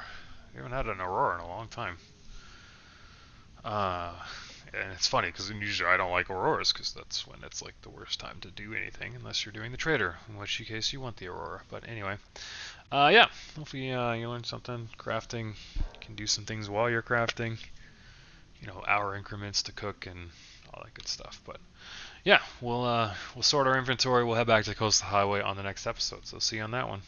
We haven't had an Aurora in a long time. And it's funny because usually I don't like Auroras because that's when it's like the worst time to do anything unless you're doing the trader, in which case you want the Aurora. But anyway, yeah, hopefully you learned something. Crafting, you can do some things while you're crafting. You know, hour increments to cook and all that good stuff. But yeah, we'll sort our inventory. We'll head back to the coastal highway on the next episode. So see you on that one.